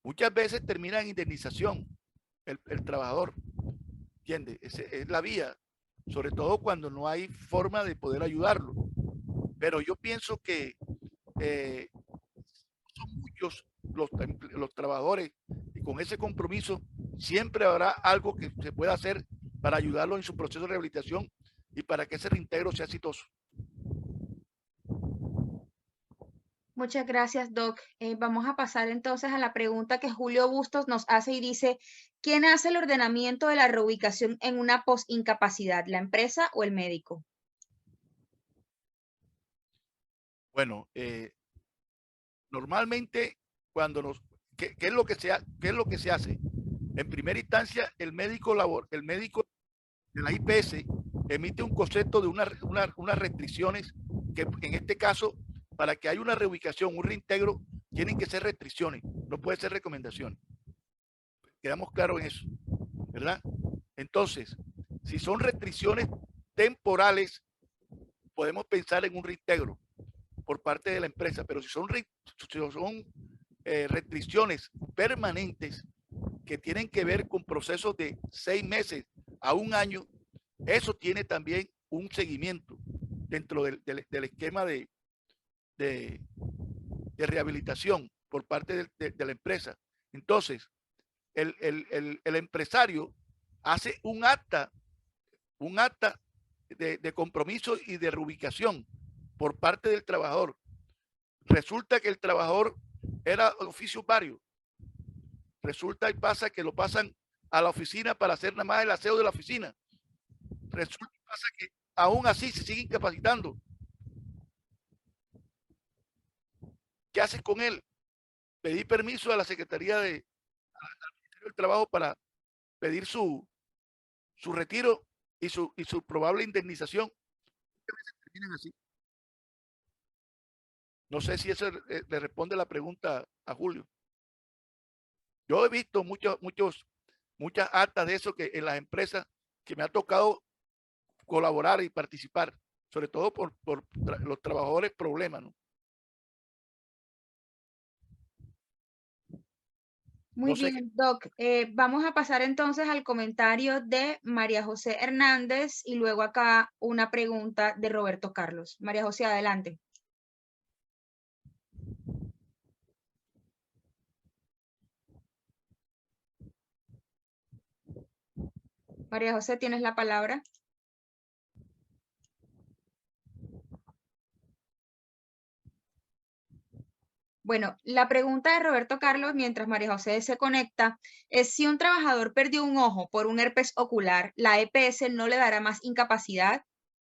Muchas veces termina en indemnización el trabajador, ¿entiendes? Es la vía, sobre todo cuando no hay forma de poder ayudarlo. Pero yo pienso que son muchos los trabajadores y con ese compromiso siempre habrá algo que se pueda hacer para ayudarlo en su proceso de rehabilitación y para que ese reintegro sea exitoso. Muchas gracias, Doc. Vamos a pasar entonces a la pregunta que Julio Bustos nos hace y dice, ¿quién hace el ordenamiento de la reubicación en una posincapacidad, la empresa o el médico? Bueno, normalmente cuando ¿qué es lo que se hace? En primera instancia, el médico de la IPS emite un concepto de unas restricciones que en este caso, para que haya una reubicación, un reintegro, tienen que ser restricciones, no puede ser recomendaciones. Quedamos claros en eso, ¿verdad? Entonces, si son restricciones temporales, podemos pensar en un reintegro por parte de la empresa, pero si son restricciones permanentes que tienen que ver con procesos de 6 meses a 1 año, eso tiene también un seguimiento dentro del esquema de de rehabilitación por parte de la empresa. Entonces, el empresario hace un acta de compromiso y de reubicación por parte del trabajador. Resulta que el trabajador era oficio varios. Resulta y pasa que lo pasan a la oficina para hacer nada más el aseo de la oficina. Resulta y pasa que aún así se sigue incapacitando. ¿Qué haces con él? Pedí permiso a la Secretaría al Ministerio del Trabajo para pedir su retiro y su probable indemnización. Terminan así. No sé si eso le responde la pregunta a Julio. Yo he visto muchas actas de eso que en las empresas que me ha tocado colaborar y participar, sobre todo por los trabajadores problemas, ¿no? Muy bien, Doc. Vamos a pasar entonces al comentario de María José Hernández y luego acá una pregunta de Roberto Carlos. María José, adelante. María José, tienes la palabra. Bueno, la pregunta de Roberto Carlos, mientras María José se conecta, es si un trabajador perdió un ojo por un herpes ocular, la EPS no le dará más incapacidad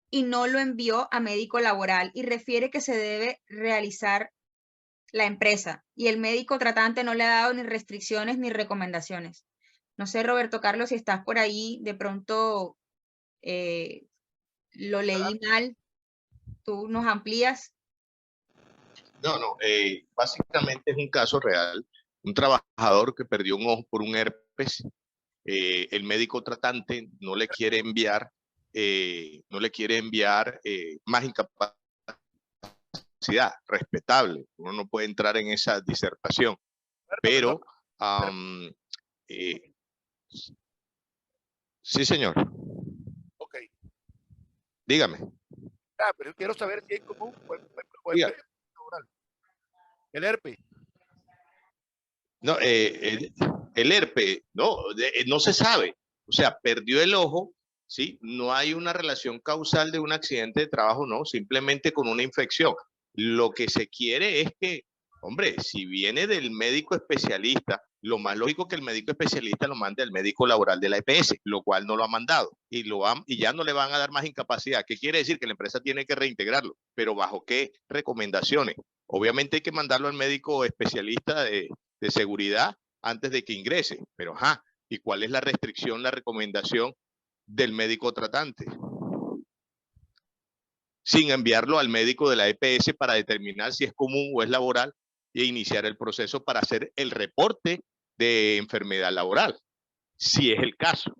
y no lo envió a médico laboral y refiere que se debe realizar la empresa y el médico tratante no le ha dado ni restricciones ni recomendaciones. No sé, Roberto Carlos, si estás por ahí, de pronto lo leí mal, tú nos amplías. No, básicamente es un caso real. Un trabajador que perdió un ojo por un herpes, el médico tratante no le quiere enviar más incapacidad, respetable. Uno no puede entrar en esa disertación. Pero, sí, señor. Ok. Dígame. Pero yo quiero saber si hay común el herpes. No, el herpes, no se sabe. O sea, perdió el ojo, ¿sí? No hay una relación causal de un accidente de trabajo, no, simplemente con una infección. Lo que se quiere es que, hombre, si viene del médico especialista, lo más lógico es que el médico especialista lo mande al médico laboral de la EPS, lo cual no lo ha mandado y ya no le van a dar más incapacidad. ¿Qué quiere decir? Que la empresa tiene que reintegrarlo, pero ¿bajo qué recomendaciones? Obviamente hay que mandarlo al médico especialista de seguridad antes de que ingrese, pero ¿y cuál es la restricción, la recomendación del médico tratante? Sin enviarlo al médico de la EPS para determinar si es común o es laboral e iniciar el proceso para hacer el reporte de enfermedad laboral, si es el caso.